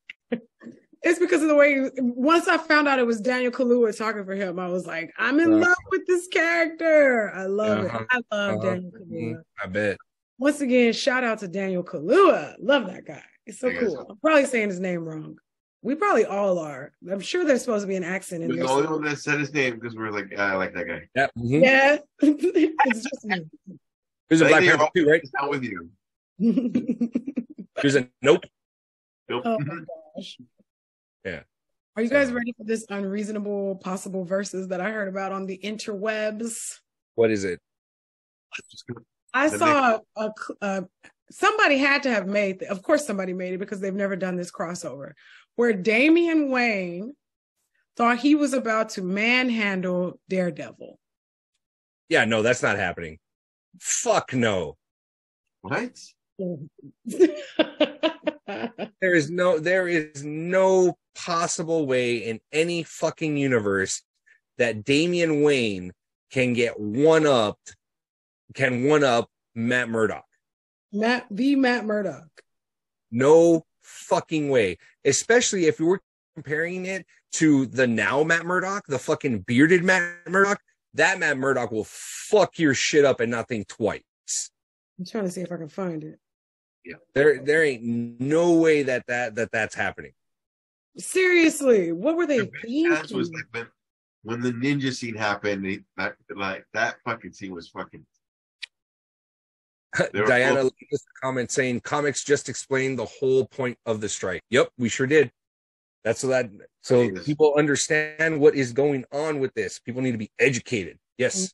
It's because of the way. Once I found out it was Daniel Kaluuya talking for him, I was like, I'm in love with this character. I love it. I love Daniel Kaluuya. I bet. Once again, shout out to Daniel Kaluuya. Love that guy. He's so cool. I'm probably saying his name wrong. We probably all are. I'm sure there's supposed to be an accent in there. The only one that said his name because we're like, I like that guy. Yeah. Mm-hmm. Yeah. It's just me. There's a Black Panther too, right? Not with you. There's a nope. Oh my gosh. Yeah. Are you guys ready for this unreasonable possible verses that I heard about on the interwebs? What is it? I saw somebody had to have made, of course somebody made it because they've never done this crossover, where Damian Wayne thought he was about to manhandle Daredevil. Yeah, no, that's not happening. Fuck no. What? There is no possible way in any fucking universe that Damian Wayne can one up Matt Murdock. Matt Murdock. No fucking way. Especially if we're comparing it to the now Matt Murdock, the fucking bearded Matt Murdock, that Matt Murdock will fuck your shit up and not think twice. I'm trying to see if I can find it. Yeah, there ain't no way that's happening. Seriously, what were they thinking? That was like when the ninja scene happened. That fucking scene was fucking. Diana left us a comment saying Comix just explained the whole point of the strike. Yep, we sure did. So people understand what is going on with this. People need to be educated. Yes.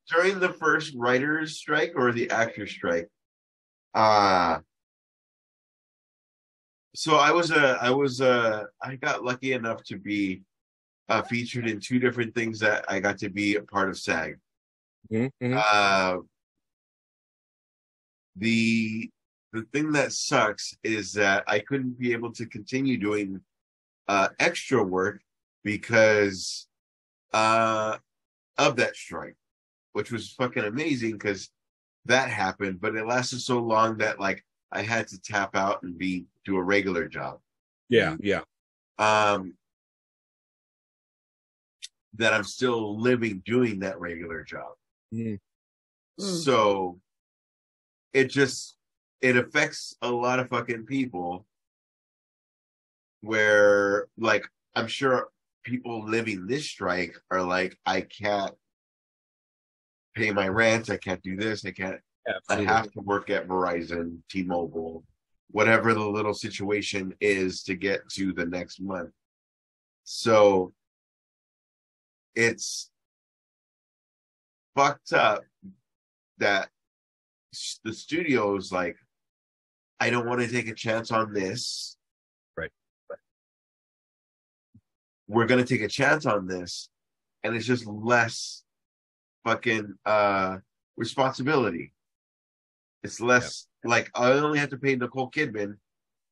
During the first writers' strike or the actors' strike, so I got lucky enough to be featured in 2 different things that I got to be a part of SAG. Mm-hmm. The thing that sucks is that I couldn't be able to continue doing extra work because of that strike, which was fucking amazing because that happened, but it lasted so long that like I had to tap out and do a regular job. Yeah. That I'm still living doing that regular job. Mm. So it affects a lot of fucking people where like I'm sure people living this strike are like, I can't pay my rent, I can't do this, I have to work at Verizon, T-Mobile, whatever the little situation is to get to the next month. So it's fucked up that the studio's like, I don't want to take a chance on this. Right. We're going to take a chance on this. And it's just less fucking responsibility. It's less like I only have to pay Nicole Kidman,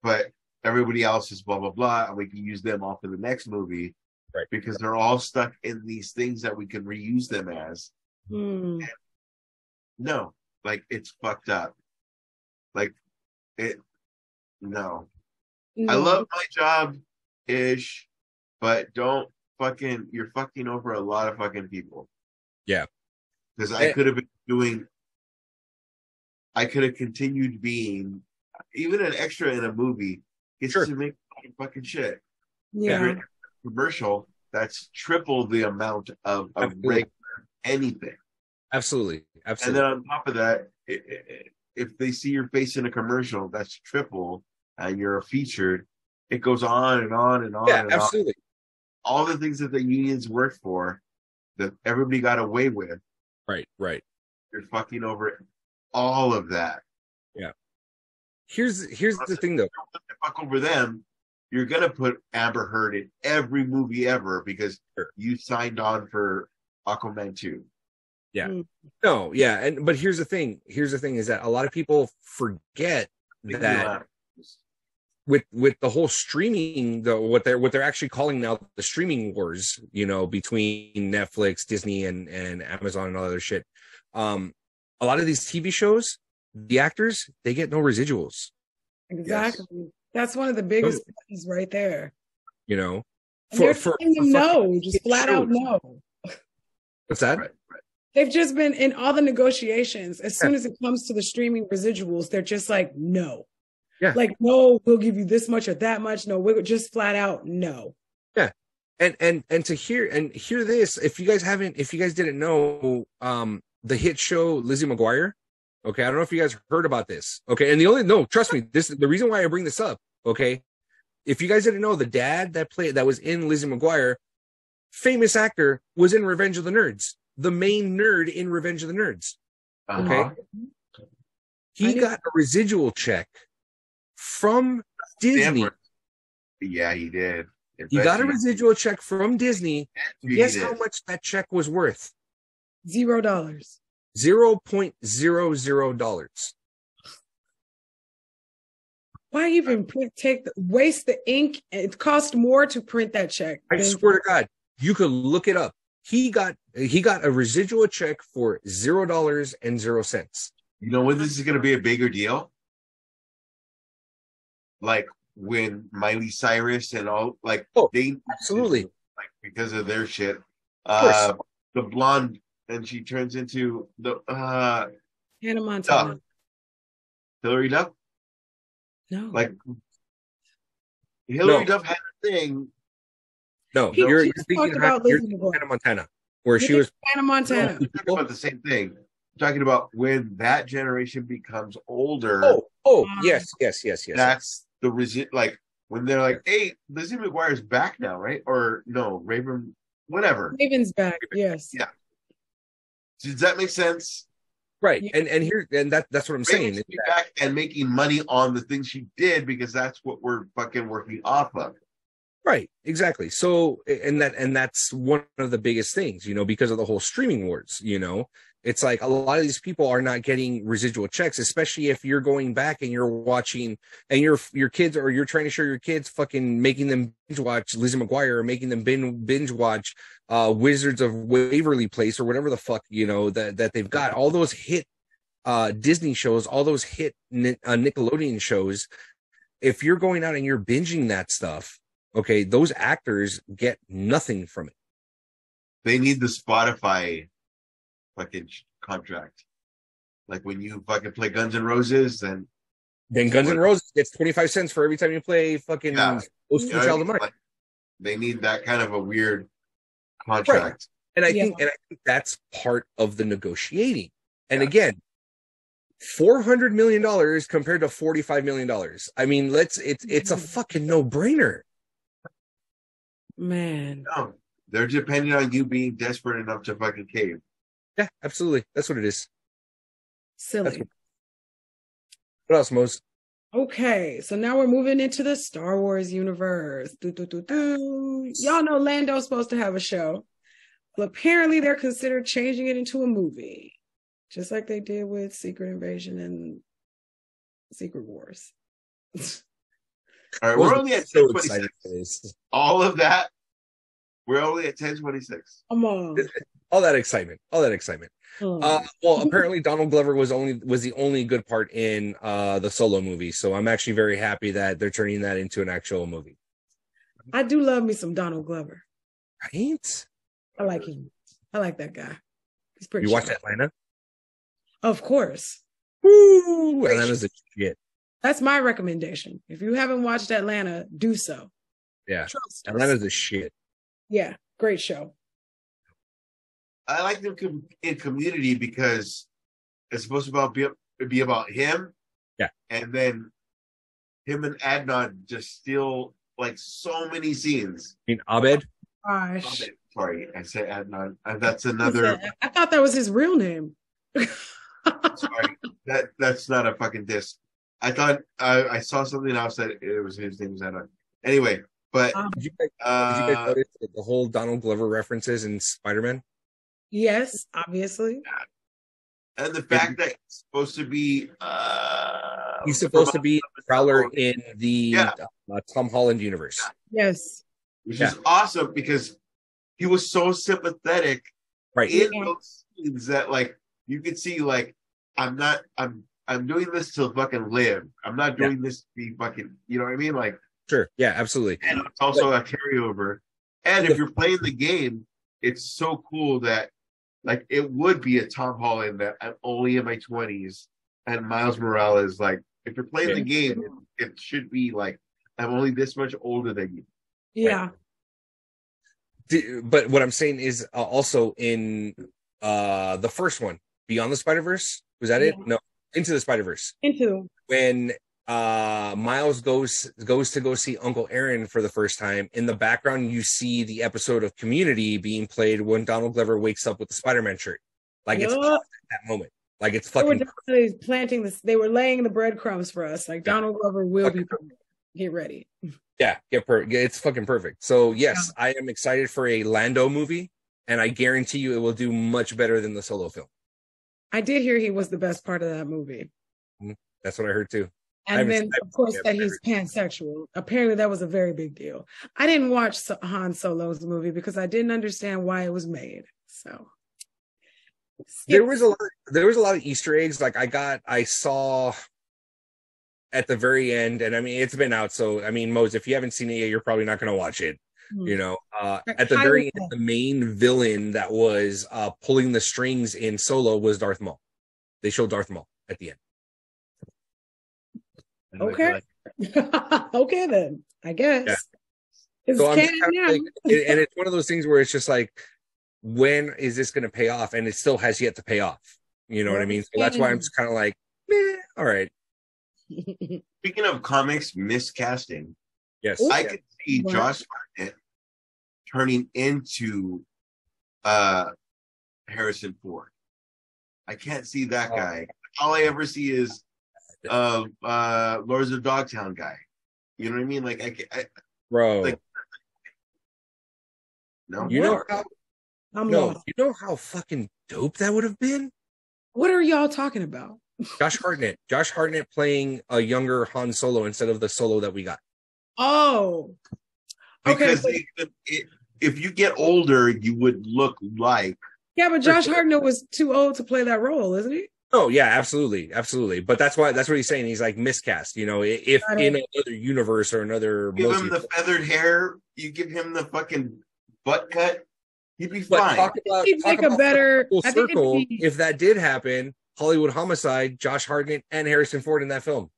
but everybody else is blah, blah, blah. And we can use them off of the next movie. Right. Because they're all stuck in these things that we can reuse them as. No, like it's fucked up. Like no. I love my job ish, but you're fucking over a lot of fucking people. Yeah. Because I could have continued being even an extra in a movie gets to make fucking shit. Yeah. Commercial that's triple the amount of regular anything. Absolutely. And then on top of that, if they see your face in a commercial, that's triple, and you're featured. It goes on and on and on. Yeah, absolutely. On. All the things that the unions worked for, that everybody got away with. Right. You're fucking over all of that. Yeah. Here's the thing, though. Fuck over them. You're gonna put Amber Heard in every movie ever because you signed on for Aquaman 2. Yeah. No, yeah, but here's the thing. Here's the thing is that a lot of people forget that with the whole streaming, what they're actually calling now the streaming wars, between Netflix, Disney, and Amazon and all other shit. A lot of these TV shows, the actors, they get no residuals. Exactly. Yes. That's one of the biggest things right there. For them no, just flat out no. What's that? Right. They've just been in all the negotiations. As soon as it comes to the streaming residuals, they're just like, no. Yeah. Like, no, we'll give you this much or that much. No, we're just flat out no. Yeah. And to hear this, if you guys didn't know, the hit show Lizzie McGuire. Okay, I don't know if you guys heard about this. Okay, and trust me, the reason why I bring this up. Okay, if you guys didn't know, the dad that was in Lizzie McGuire, famous actor, was in Revenge of the Nerds, the main nerd in Revenge of the Nerds. Okay, he got a residual check from Disney. Yeah, he did. He got a residual check from Disney. Guess how much that check was worth? $0. $0.00. Why even waste the ink? It cost more to print that check. I swear to God, you could look it up. He got a residual check for $0.00. You know when this is going to be a bigger deal? Like when Miley Cyrus and all like they absolutely like because of their shit. Of The blonde and she turns into the Hannah Montana. Duff. Hillary Duff? No. Like Hillary Duff had a thing. No, you're thinking about Hannah Montana, where she was Hannah Montana. I'm talking about the same thing. I'm talking about when that generation becomes older. Yes. That's the like when they're like, "Hey, Lizzie McGuire's back now, right?" Or no, Raven, whatever. Raven's back. Yes. Yeah. Does that make sense? Right. Yeah. And that's what I'm saying. Back and making money on the things she did because that's what we're fucking working off of. Right, exactly. So, and that's one of the biggest things, because of the whole streaming wars, it's like a lot of these people are not getting residual checks, especially if you're going back and you're watching and your kids, or you're trying to show your kids fucking making them binge watch Lizzie McGuire, or making them binge watch Wizards of Waverly Place, or whatever the fuck, that they've got all those hit Disney shows, all those hit Nickelodeon shows. If you're going out and you're binging that stuff, okay, those actors get nothing from it. They need the Spotify fucking contract. Like when you fucking play Guns N' Roses, then Guns N' Roses gets 25 cents for every time you play fucking Child of Mine. Like, they need that kind of a weird contract. Right. And I think that's part of the negotiating. And again, $400 million compared to $45 million. I mean, it's a fucking no-brainer. Man. No, they're depending on you being desperate enough to fucking cave. Yeah, absolutely. That's what it is. Silly. What else, Mose? Okay, so now we're moving into the Star Wars universe. Y'all know Lando's supposed to have a show. Well, apparently they're considered changing it into a movie, just like they did with Secret Invasion and Secret Wars. All right, we're only at 10:26. All of that, we're only at 10:26. Come on. All that excitement. Well, apparently Donald Glover was the only good part in the Solo movie, so I'm actually very happy that they're turning that into an actual movie. I do love me some Donald Glover. Right? I like him. I like that guy. He's pretty. You watched Atlanta? Of course. Woo! Atlanta's a shit. That's my recommendation. If you haven't watched Atlanta, do so. Yeah. Atlanta's a shit. Yeah. Great show. I like them in Community because it's supposed to be about him. Yeah. And then him and Adnan just steal like so many scenes. I mean, Abed? Gosh. Abed. Sorry, I said Adnan. That's another. I thought that was his real name. Sorry, that's not a fucking diss. I thought I saw something else that it was his name was Adnan. Anyway, but did you guys notice the whole Donald Glover references in Spider-Man? Yes, obviously. And the fact that it's supposed to be he's supposed to be Prowler in the Tom Holland universe. Yes. Which is awesome because he was so sympathetic in those scenes that like you could see like I'm doing this to fucking live. I'm not doing this to be fucking, you know what I mean? Like sure, yeah, absolutely. And it's also a carryover. And if you're playing the game, it's so cool that like it would be a Tom Holland that I'm only in my 20s and Miles Morales like if you're playing the game, it should be like I'm only this much older than you. Yeah. Right? But what I'm saying is also in the first one, Beyond the Spider-Verse, was that it? No, Into the Spider-Verse. When Miles goes to go see Uncle Aaron for the first time, in the background you see the episode of Community being played when Donald Glover wakes up with the Spider-Man shirt. Like it's at that moment. Like it's fucking. They were laying the breadcrumbs for us. Like Donald Glover will be. Get ready. Yeah, it's fucking perfect. So yes, I am excited for a Lando movie, and I guarantee you it will do much better than the Solo film. I did hear he was the best part of that movie. That's what I heard too. And then, of course, that he's pansexual. Apparently, that was a very big deal. I didn't watch Han Solo's movie because I didn't understand why it was made. So there was a lot of Easter eggs. Like I saw at the very end, and I mean, it's been out, so I mean, Mose, if you haven't seen it yet, you're probably not going to watch it. You know, at the very end, the main villain that was pulling the strings in Solo was Darth Maul. They showed Darth Maul at the end. Okay. Okay, then I guess. Yeah. It's so canon now. and it's one of those things where it's just like, when is this going to pay off? And it still has yet to pay off. You know what I mean? So that's why I'm just kind of like, all right. Speaking of comics miscasting, yes, I could see Josh Hartnett turning into Harrison Ford. I can't see that guy. All I ever see is Lords of Dogtown guy. You know what I mean? Like bro. Like, no, you know how fucking dope that would have been. What are y'all talking about? Josh Hartnett playing a younger Han Solo instead of the Solo that we got. Oh, okay. Because if you get older, you would look like. Yeah, but Josh Hartnett was too old to play that role, isn't he? Oh yeah, absolutely. But that's what he's saying. He's like miscast. You know, if in another universe or another, give him the feathered hair, you give him the fucking butt cut, he'd be fine. If that did happen, Hollywood Homicide, Josh Hartnett and Harrison Ford in that film.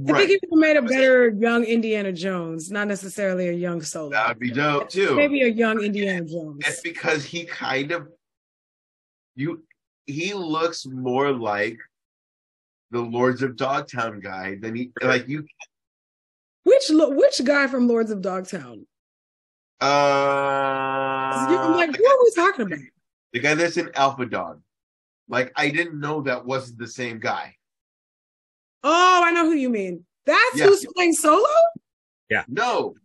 I think he would have made a better young Indiana Jones, not necessarily a young Solo. That would be dope too. Maybe a young Indiana Jones. It's because he kind of he looks more like the Lords of Dogtown guy than he like you. Which guy from Lords of Dogtown? I'm like, what are we talking about? The guy that's in Alpha Dog. Like, I didn't know that wasn't the same guy. Oh, I know who you mean. That's who's playing Solo? Yeah. No.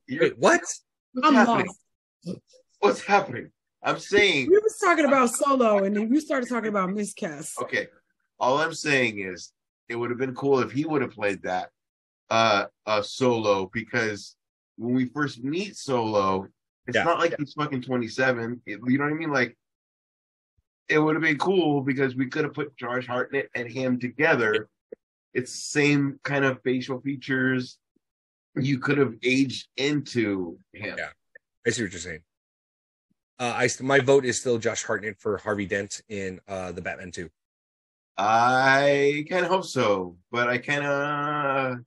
Wait, what? I'm lost. What's happening? I'm saying we was talking about Solo, and then you started talking about miscast. Okay. All I'm saying is it would have been cool if he would have played that Solo, because when we first meet Solo, it's not like he's fucking 27. You know what I mean? Like, it would have been cool because we could have put Josh Hartnett and him together. It's the same kind of facial features. You could have aged into him. Yeah, I see what you're saying. My vote is still Josh Hartnett for Harvey Dent in the Batman 2. I kind of hope so, but I kind of.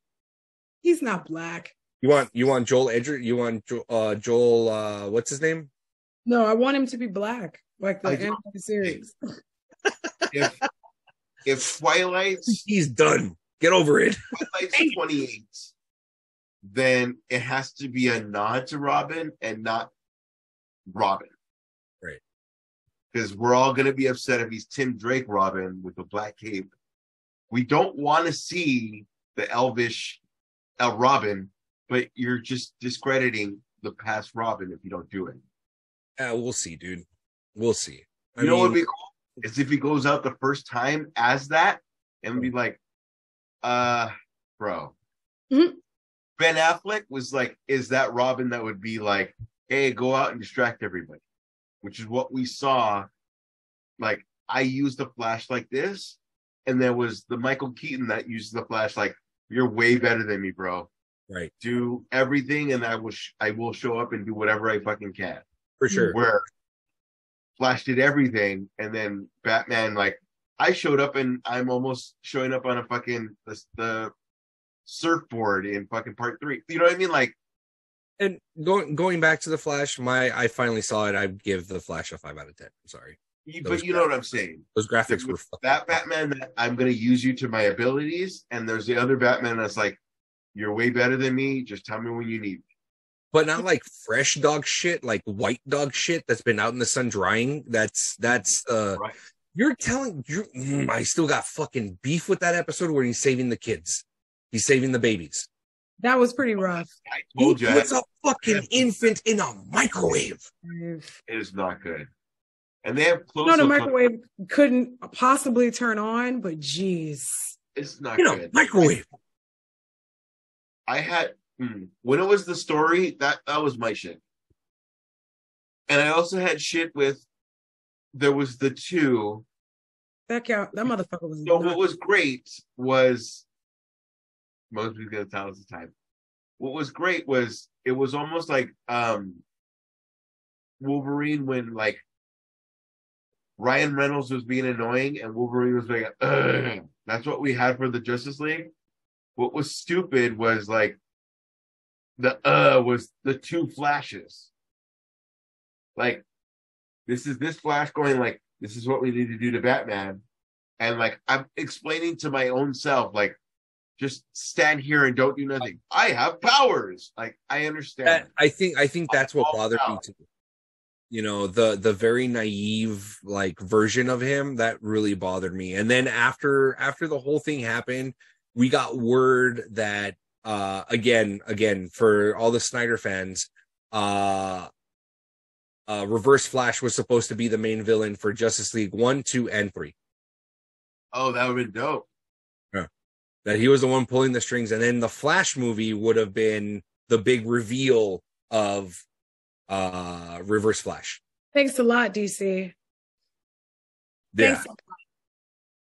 He's not black. You want Joel Edger? You want Joel? What's his name? No, I want him to be black, like the end of the series. If Twilight's, he's done. Get over it. Twilight's 28, then it has to be a nod to Robin and not Robin. Right. Because we're all going to be upset if he's Tim Drake Robin with the black cape. We don't want to see the elvish Robin, but you're just discrediting the past Robin if you don't do it. We'll see, dude. We'll see. You know what would be cool? Is if he goes out the first time as that and be like, bro. Mm-hmm. Ben Affleck was like, is that Robin that would be like, hey, go out and distract everybody? Which is what we saw. Like, I used the Flash like this, and there was the Michael Keaton that used the Flash like, you're way better than me, bro. Right. Do everything, and I will show up and do whatever I fucking can. For sure. Where Flash did everything, and then Batman, like, I showed up and I'm almost showing up on a fucking the surfboard in fucking part 3. You know what I mean? Like, and going back to the Flash, I finally saw it. I'd give the Flash a 5 out of 10. I'm sorry. But you know what I'm saying. Those graphics were that Batman that I'm going to use you to my abilities, and there's the other Batman that's like, you're way better than me. Just tell me when you need me. But not like fresh dog shit, like white dog shit that's been out in the sun drying. That's right. You're telling you, I still got fucking beef with that episode where he's saving the kids. He's saving the babies. That was pretty rough. I told you. Puts a fucking infant in a microwave. It is not good. And they have close. No, the microwave couldn't possibly turn on, but geez. It's not good. A microwave. I had, when it was the story, that was my shit. And I also had shit with, there was the 2 That motherfucker was. So what was great was most people gonna tell us the time. What was great was it was almost like Wolverine when like Ryan Reynolds was being annoying and Wolverine was like, ugh. That's what we had for the Justice League. What was stupid was like was the two flashes. Like this Flash going like, this is what we need to do to Batman. And like I'm explaining to my own self, like, just stand here and don't do nothing. I have powers. Like I understand. I think that's what bothered me too. You know, the very naive like version of him that really bothered me. And then after the whole thing happened, we got word that again for all the Snyder fans, Reverse Flash was supposed to be the main villain for Justice League 1, 2, and 3. Oh, that would have been dope. Yeah. That he was the one pulling the strings, and then the Flash movie would have been the big reveal of Reverse Flash. Thanks a lot, DC. Yeah. Thanks a lot.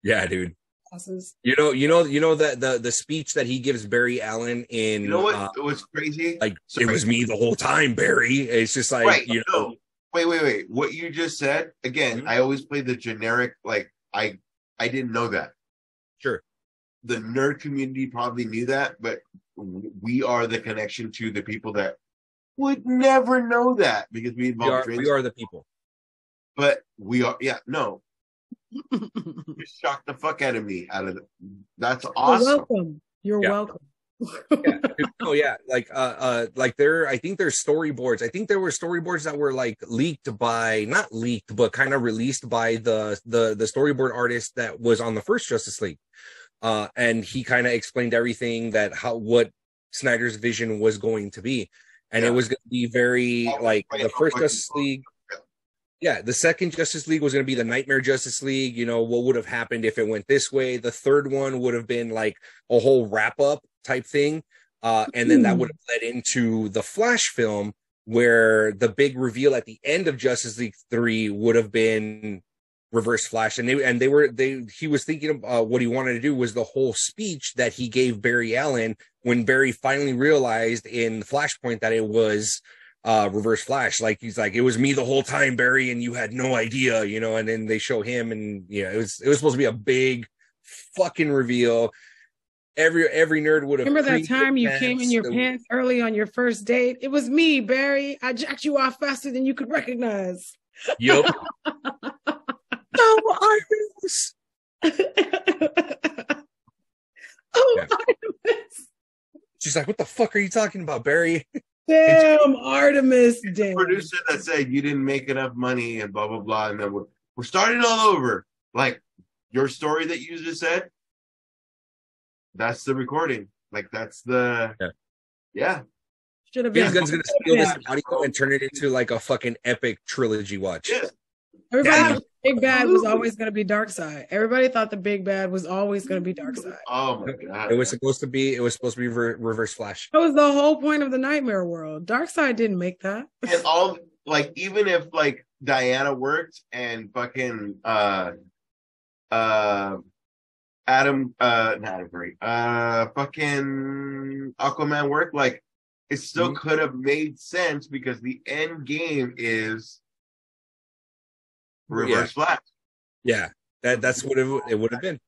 Yeah, dude. Bosses. You know that the speech that he gives Barry Allen in, you know what it was crazy? Like, sorry. It was me the whole time, Barry. It's just like, right. you know. Wait. What you just said, again, mm-hmm. I always play the generic, like, I didn't know that. Sure. The nerd community probably knew that, but we are the connection to the people that would never know that because we are the people. But we are, no. You shocked the fuck out of me. That's awesome. You're welcome. Yeah. Oh yeah, like there. I think there's storyboards. I think there were storyboards that were like not leaked, but kind of released by the storyboard artist that was on the first Justice League. And he kind of explained everything what Snyder's vision was going to be, and it was going to be very like the first Justice League. Yeah, the second Justice League was going to be the Nightmare Justice League. You know, what would have happened if it went this way? The third one would have been like a whole wrap-up type thing. And then that would have led into the Flash film, where the big reveal at the end of Justice League 3 would have been Reverse Flash. And he was thinking of what he wanted to do was the whole speech that he gave Barry Allen when Barry finally realized in Flashpoint that it was Reverse Flash. Like he's like, it was me the whole time, Barry, and you had no idea, you know. And then they show him, and it was supposed to be a big fucking reveal. Every nerd would have. Remember that time you came in your pants early on your first date? It was me, Barry. I jacked you off faster than you could recognize. Yup. No, Iris. Artemis. She's like, what the fuck are you talking about, Barry? Damn, Artemis. Damn. Producer that said you didn't make enough money and blah blah blah, and then we're starting all over. Like your story that you just said. That's the recording. Like that's the Should have been. He's gonna steal this audio and turn it into like a fucking epic trilogy watch. Yeah. Everybody thought the big bad was always going to be Darkseid. Everybody thought the big bad was always going to be Darkseid. Oh my god! It was supposed to be Reverse Flash. That was the whole point of the Nightmare world. Darkseid didn't make that. And all like even if like Diana worked and fucking fucking Aquaman worked, like it still could have made sense because the end game is Reverse Flash. Yeah, that's what it would have been.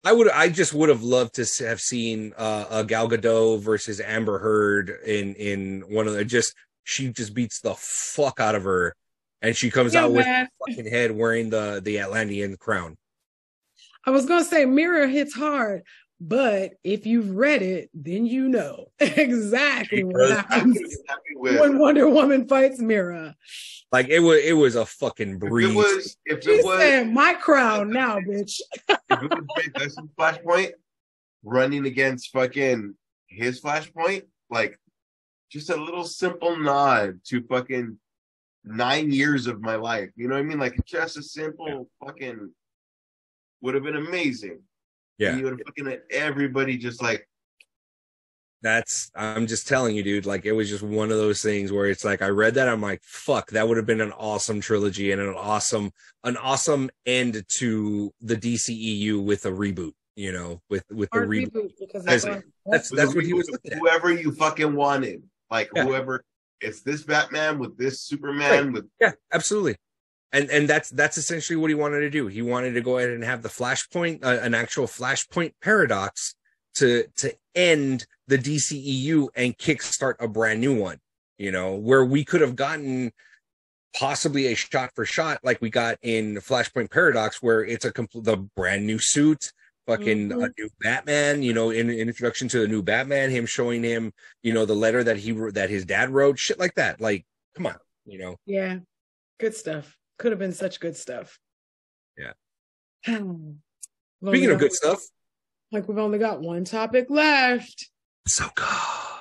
I just would have loved to have seen a Gal Gadot versus Amber Heard in one of the she just beats the fuck out of her, and she comes out with a fucking head wearing the Atlantean crown. I was gonna say Mira hits hard, but if you've read it, then you know exactly what happens when Wonder Woman fights Mira. Like it was a fucking breeze. If it was saying, my crown now, bitch. If it was Flashpoint running against fucking his Flashpoint, like just a little simple nod to fucking 9 years of my life. You know what I mean? Like just a simple fucking would have been amazing. Yeah. And you would have fucking had everybody just like I'm just telling you, dude, like it was just one of those things where it's like I read that, I'm like, fuck, that would have been an awesome trilogy and an awesome end to the DCEU with a reboot, you know, with the reboot. Because that's what he was looking at. Whoever you fucking wanted. Like whoever, it's this Batman with this Superman with absolutely. And that's essentially what he wanted to do. He wanted to go ahead and have the Flashpoint, an actual Flashpoint paradox to end the DCEU and kickstart a brand new one, you know, where we could have gotten possibly a shot for shot like we got in Flashpoint Paradox, where it's the brand new suit, fucking a new Batman, you know, in introduction to the new Batman, him showing him, you know, the letter that his dad wrote, shit like that. Like, come on, you know. Yeah, good stuff. Could have been such good stuff. Yeah. Speaking of good stuff, like we've only got one topic left. Ahsoka.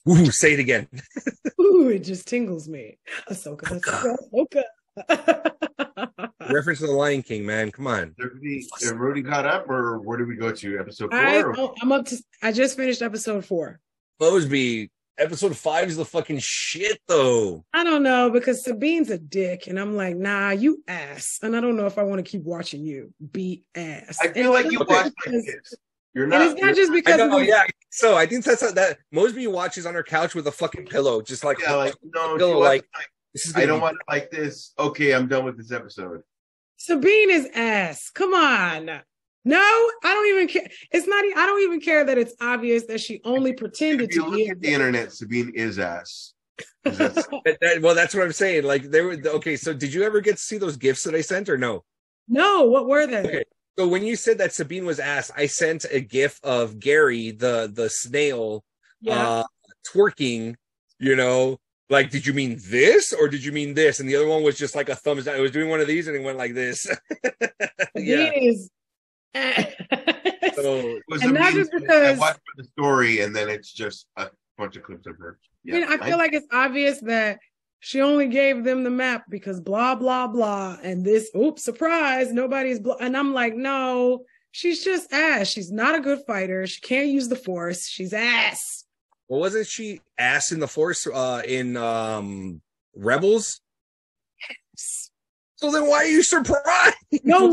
Ooh, say it again. Ooh, it just tingles me. Ahsoka. Reference to the Lion King, man. Come on. Have already caught up, or where did we go to? Episode 4? I'm up to. I just finished episode 4. Bosby, episode 5 is the fucking shit, though. I don't know, because Sabine's a dick, and I'm like, nah, you ass, and I don't know if I want to keep watching you be ass. I feel like you watch like this. You're not. And it's not just because. So I think that's how that Mosby watches on her couch with a fucking pillow, just like no, pillow, like this is. I don't want it like this. Okay, I'm done with this episode. Sabine is ass. Come on. No, I don't even care. It's not. I don't even care that it's obvious that she only pretended to be. If you look at the internet, Sabine is ass. Well, that's what I'm saying. Like they were okay. So did you ever get to see those gifts that I sent, or no? No. What were they? Okay. So when you said that Sabine was ass, I sent a gif of Gary, the snail, twerking. You know, like, did you mean this or did you mean this? And the other one was just like a thumbs down. It was doing one of these and it went like this. Is so, and not just because I watched the story and then it's just a bunch of clips of her. Yeah, I mean, I feel like it's obvious that she only gave them the map because blah, blah, blah. And this, oops, surprise, nobody's and I'm like, no, she's just ass. She's not a good fighter. She can't use the Force. She's ass. Well, wasn't she ass in the Force in Rebels? Yes. So then why are you surprised? No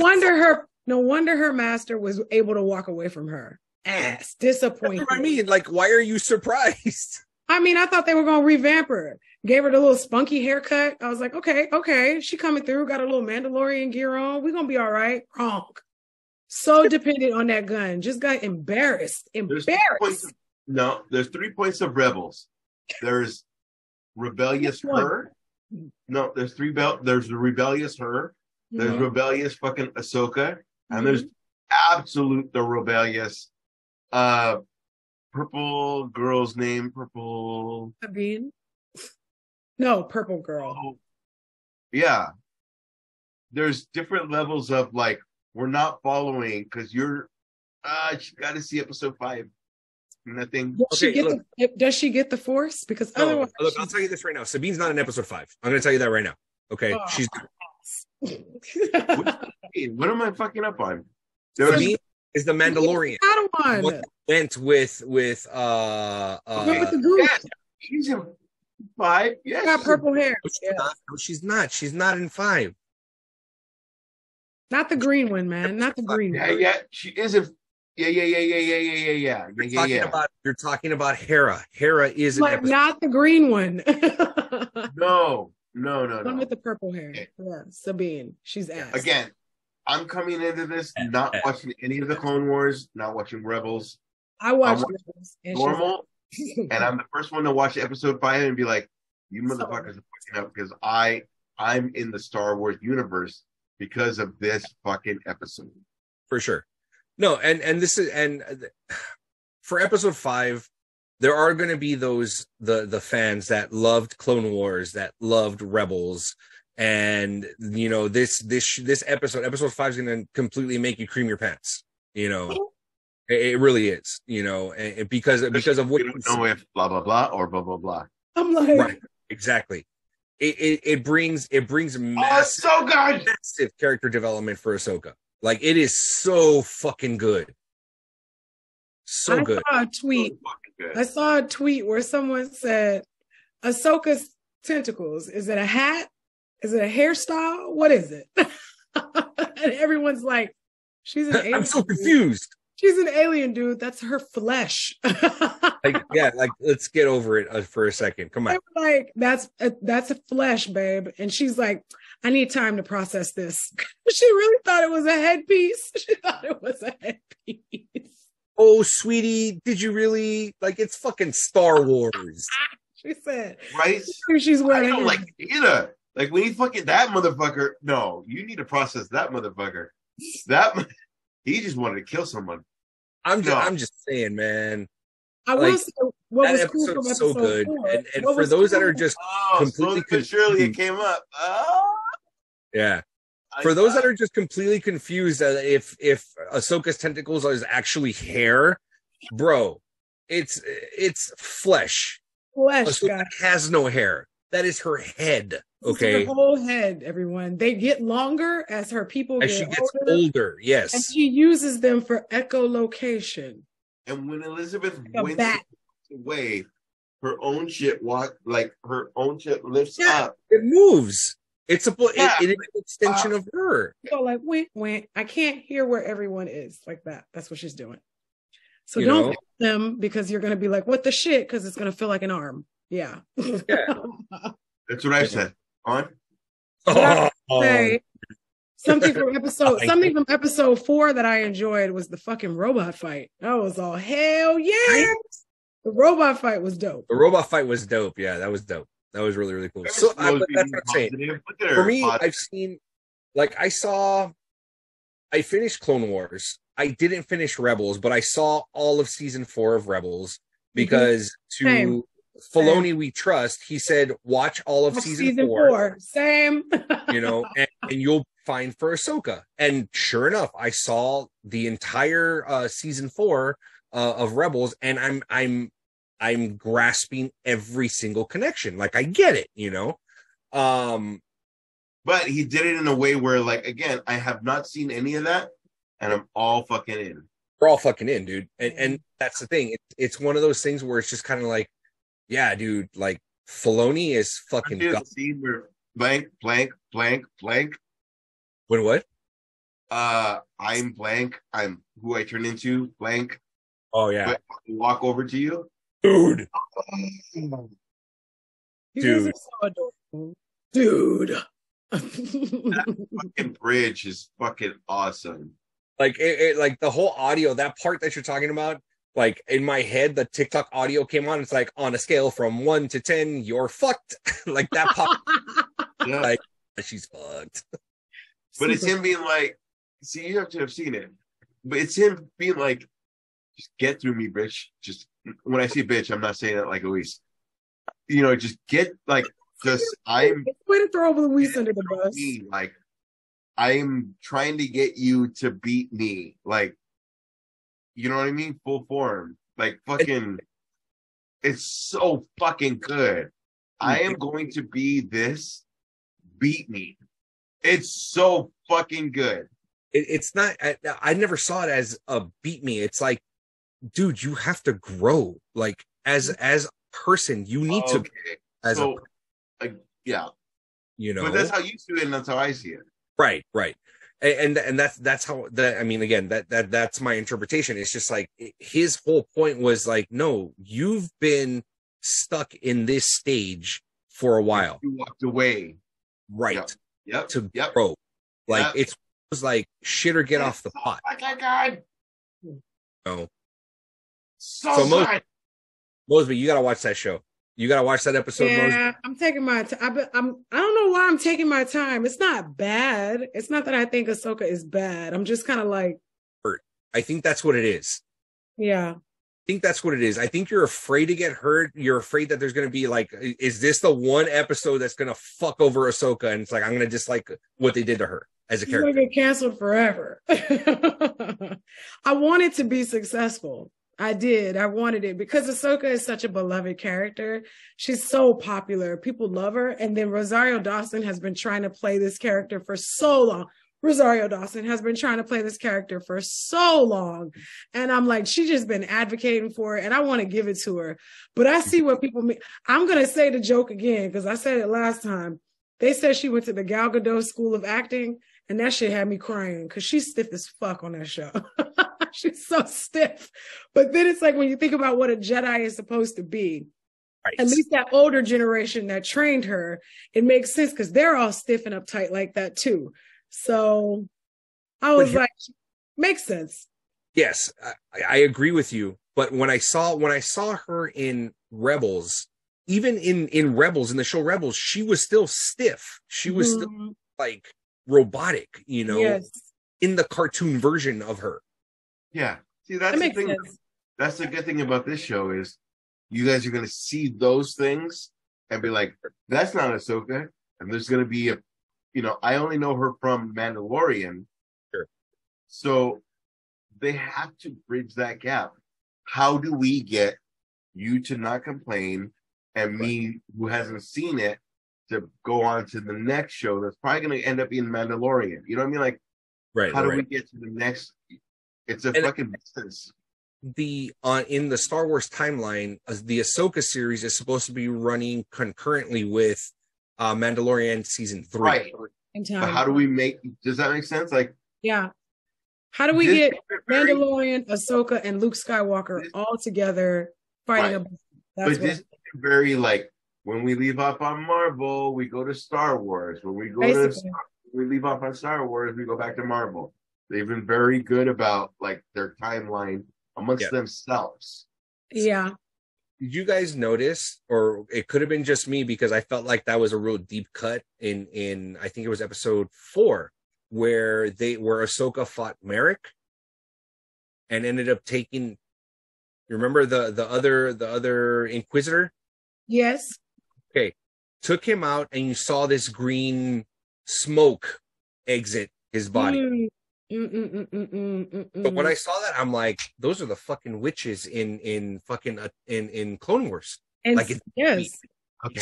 wonder her master was able to walk away from her. Ass. Disappointing. That's what I mean. Like, why are you surprised? I mean, I thought they were going to revamp her. Gave her the little spunky haircut. I was like, okay. She coming through, got a little Mandalorian gear on. We're going to be all right. Wrong. So dependent on that gun. Just got embarrassed. There's 3 points of Rebels. There's rebellious her. No, there's there's the rebellious her. There's rebellious fucking Ahsoka. And there's the rebellious purple girl's name. Purple Sabine? No, purple girl. Oh, yeah. There's different levels of like, we're not following because you got to see episode 5. Nothing. Does she get the Force? Because otherwise, look, I'll tell you this right now. Sabine's not in episode 5. I'm going to tell you that right now. Okay, she's. What am I fucking up on? Sabine is the Mandalorian. What went with with the group? Yeah, she's in 5. Yeah, she got purple hair. No, she's not. She's not in 5. Not the green one, man. Not the green one. Yeah, she is in. Yeah. You're talking about Hera. Hera is like not the green one. No. One with the purple hair. Okay. Yeah, Sabine. She's ass. Again, I'm coming into this not watching any of the Clone Wars, not watching Rebels. I watched Rebels. Normal, and I'm the first one to watch episode 5 and be like, "You motherfuckers are fucking up," because I'm in the Star Wars universe because of this fucking episode. For sure. No, and this is for episode 5, there are going to be those the fans that loved Clone Wars, that loved Rebels, and you know this episode 5 is going to completely make you cream your pants. You know, it really is. You know, because of what you don't know if blah blah blah or blah blah blah. I'm like, right, exactly. It brings massive character development for Ahsoka. Like, it is so fucking good. So good. Saw a tweet. I saw a tweet where someone said, Ahsoka's tentacles, is it a hat? Is it a hairstyle? What is it? And everyone's like, she's an alien. I'm so confused. She's an alien, dude. That's her flesh. Like let's get over it for a second. Come on. Like that's a flesh, babe. And she's like, I need time to process this. She really thought it was a headpiece. She thought it was a headpiece. Oh, sweetie, did you really? Like, it's fucking Star Wars. She said, right? She's wearing. I don't like either. Like when he fucking that motherfucker. No, you need to process that motherfucker. He just wanted to kill someone. I'm just saying, man. I will say what was cool from so good. 4. And for those that are just completely but surely it came up. Yeah. For those that are just completely confused if Ahsoka's tentacles is actually hair, bro, it's flesh. Ahsoka has no hair. That is her head. Okay. Her whole head, everyone. They get longer as her people as she gets older. Yes. And she uses them for echolocation. And when Elizabeth went away, her own shit lifts up. It moves. It's it is an extension of her. So like, wait, I can't hear where everyone is like that. That's what she's doing. So don't hit them because you're going to be like, what the shit? Because it's going to feel like an arm. Yeah. That's what I said. On. Something from episode 4 that I enjoyed was the fucking robot fight. That was all hell yeah. The robot fight was dope. Yeah, that was dope. That was really, really cool. So that's what I'm saying. For me, I've seen, like, I finished Clone Wars. I didn't finish Rebels, but I saw all of season 4 of Rebels because Filoni we trust. He said, watch all of season 4. Same. And you'll find for Ahsoka. And sure enough, I saw the entire season 4 of Rebels, and I'm grasping every single connection. Like, I get it, But he did it in a way where, like, again, I have not seen any of that, and I'm all fucking in. We're all fucking in, dude. And that's the thing. It's one of those things where it's just kind of like, yeah, dude, like, Filoni is fucking... The scene where blank. When what? I'm blank. I'm who I turn into, blank. Oh, yeah. But I walk over to you. Dude. Dude. So adorable. Dude. That fucking bridge is fucking awesome. Like like the whole audio, that part that you're talking about, like in my head, the TikTok audio came on. It's like on a scale from 1 to 10, you're fucked. Like that pop. Yeah. Like she's fucked. But it's him being like, see, you have to have seen it. But it's him being like, just get through me, bitch. Just when I say bitch, I'm not saying that like Luis. Just get like. Just I'm way to throw Luis under the bus. Like I'm trying to get you to beat me. Like, you know what I mean? Full form. Like fucking it's so fucking good. I am going to be this. Beat me. It's so fucking good. It's not I never saw it as a beat me. It's like, dude, you have to grow. Like as a person, you need to yeah, but that's how you see it, and that's how I see it. Right, and that's how that. I mean, again, that's my interpretation. It's just like his whole point was like, no, you've been stuck in this stage for a while. You walked away, right? Yep. To grow, like it was like shit or get off the pot. Oh my god! No, so Mosby, you gotta watch that show. You gotta watch that episode. Yeah, I'm taking my time. I don't know why I'm taking my time. It's not bad. It's not that I think Ahsoka is bad. I'm just kind of like, hurt. I think that's what it is. Yeah. I think that's what it is. I think you're afraid to get hurt. You're afraid that there's going to be like, is this the one episode that's going to fuck over Ahsoka? And it's like, I'm going to dislike what they did to her as a character. She's going to get canceled forever. I want it to be successful. I did. I wanted it because Ahsoka is such a beloved character. She's so popular. People love her. And then Rosario Dawson has been trying to play this character for so long. Rosario Dawson has been trying to play this character for so long. And I'm like, she's just been advocating for it. And I want to give it to her. But I see what people mean. I'm going to say the joke again, because I said it last time. They said she went to the Gal Gadot School of Acting. And that shit had me crying because she's stiff as fuck on that show. She's so stiff. But then it's like when you think about what a Jedi is supposed to be, right. At least that older generation that trained her, it makes sense because they're all stiff and uptight like that too. So I was like, makes sense. Yes, I agree with you. But when I saw her in Rebels, even in Rebels, in the show Rebels, she was still stiff. She was still like robotic, yes. In the cartoon version of her. Yeah. See, that's the thing. Sense. That's the good thing about this show is you guys are going to see those things and be like, that's not Ahsoka. And there's going to be I only know her from Mandalorian. Sure. So they have to bridge that gap. How do we get you to not complain and me who hasn't seen it to go on to the next show that's probably going to end up being Mandalorian? You know what I mean? Like, how do we get to the next? It's a fucking business. In the Star Wars timeline, the Ahsoka series is supposed to be running concurrently with Mandalorian season 3. Right. But how do we does that make sense? Like, yeah. How do we get Mandalorian, Ahsoka, and Luke Skywalker all together fighting? Right. But this is very like, when we leave off on Marvel, we go to Star Wars. When we we leave off on Star Wars, we go back to Marvel. They've been very good about like their timeline amongst themselves. Yeah. Did you guys notice, or it could have been just me because I felt like that was a real deep cut in I think it was episode 4 where Ahsoka fought Merrick and ended up taking. You remember the other Inquisitor? Yes. Okay, took him out, and you saw this green smoke exit his body. But when I saw that, I'm like, those are the fucking witches in Clone Wars. And like, yes, okay.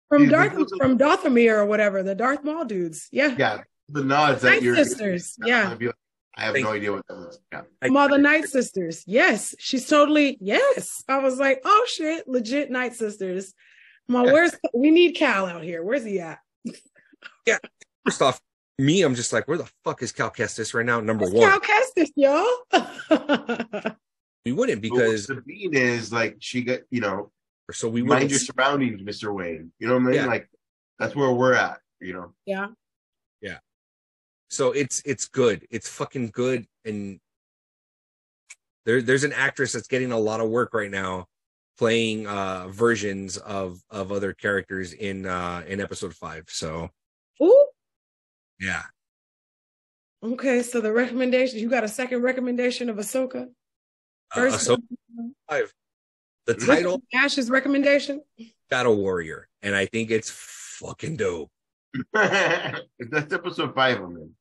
From Dathomir or whatever, the Darth Maul dudes. Yeah, yeah, the nods that Night Sisters. Yeah, I have no idea what that was. Yeah, from all the Night Sisters. Yes, she's totally yes. I was like, oh shit, legit Night Sisters. We need Cal out here. Where's he at? Yeah, first off. I'm just like, where the fuck is Cal Kestis right now? Number 1. Cal Kestis, y'all. We wouldn't because Sabine is like she got, so we mind your surroundings, Mr. Wayne. You know what I mean? Yeah. Like that's where we're at, Yeah. Yeah. So it's good. It's fucking good. And there's an actress that's getting a lot of work right now playing versions of other characters in episode 5. So ooh. Yeah. Okay, so the recommendation, you got a second recommendation of Ahsoka? First, Ahsoka 5. The title, Ash's recommendation? Shadow Warrior, and I think it's fucking dope. That's episode 5 on them.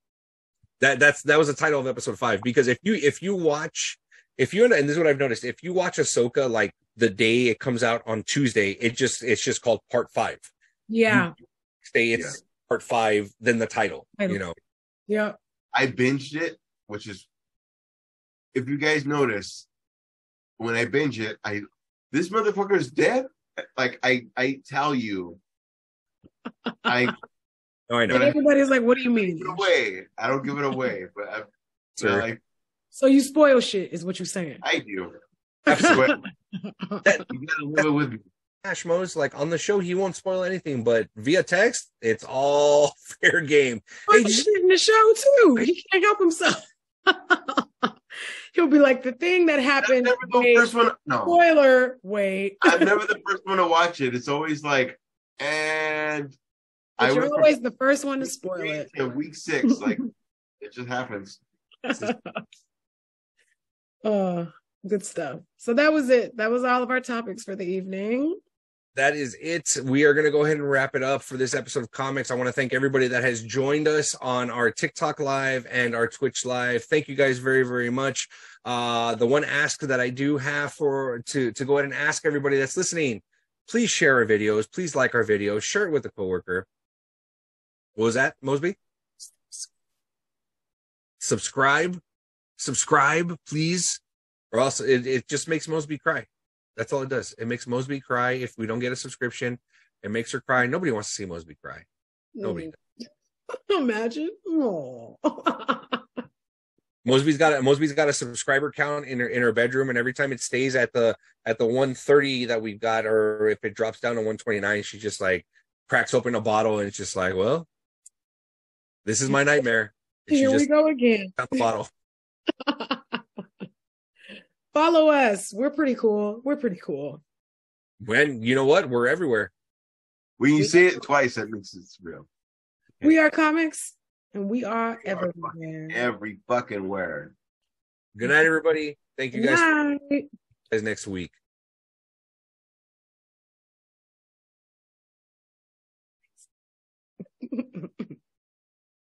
That was the title of episode 5 because if you watch, and this is what I've noticed, if you watch Ahsoka like the day it comes out on Tuesday, it's just called Part 5. Yeah. It's Part 5, then the title, Yeah. I binged it, which is, if you guys notice, when I binge it, this motherfucker is dead. Like I tell you, I know. And everybody's like, "What do you mean?" I don't give it away, but so you spoil shit, is what you're saying. I do. Absolutely. You gotta live it with me. Ashmo's like on the show, he won't spoil anything, but via text, it's all fair game. Hey, shit in the show too. He can't help himself. He'll be like the thing that happened. First one, no. Spoiler. Wait. I'm never the first one to watch it. It's always like, and but you're always the first one to spoil it. Week 6, like it just happens. Good stuff. So that was it. That was all of our topics for the evening. That is it. We are going to go ahead and wrap it up for this episode of Comix. I want to thank everybody that has joined us on our TikTok live and our Twitch live. Thank you guys very, very much. The one ask that I do have to go ahead and ask everybody that's listening, please share our videos. Please like our videos. Share it with a coworker. What was that, Mosby? subscribe, please, or else it just makes Mosby cry. That's all it does. It makes Mosby cry. If we don't get a subscription, it makes her cry. Nobody wants to see Mosby cry. Nobody. Imagine. Oh. Mosby's got a subscriber count in her bedroom, and every time it stays at the 130 that we've got, or if it drops down to 129, she just like cracks open a bottle, and it's just like, well, this is my nightmare. Here we go again. The bottle. Follow us. We're pretty cool. When you know what, we're everywhere. When you say it twice, that means it's real. We are Comix, and we are everywhere. Every fucking where. Good night, everybody. Thank you guys. Night. Guys next week.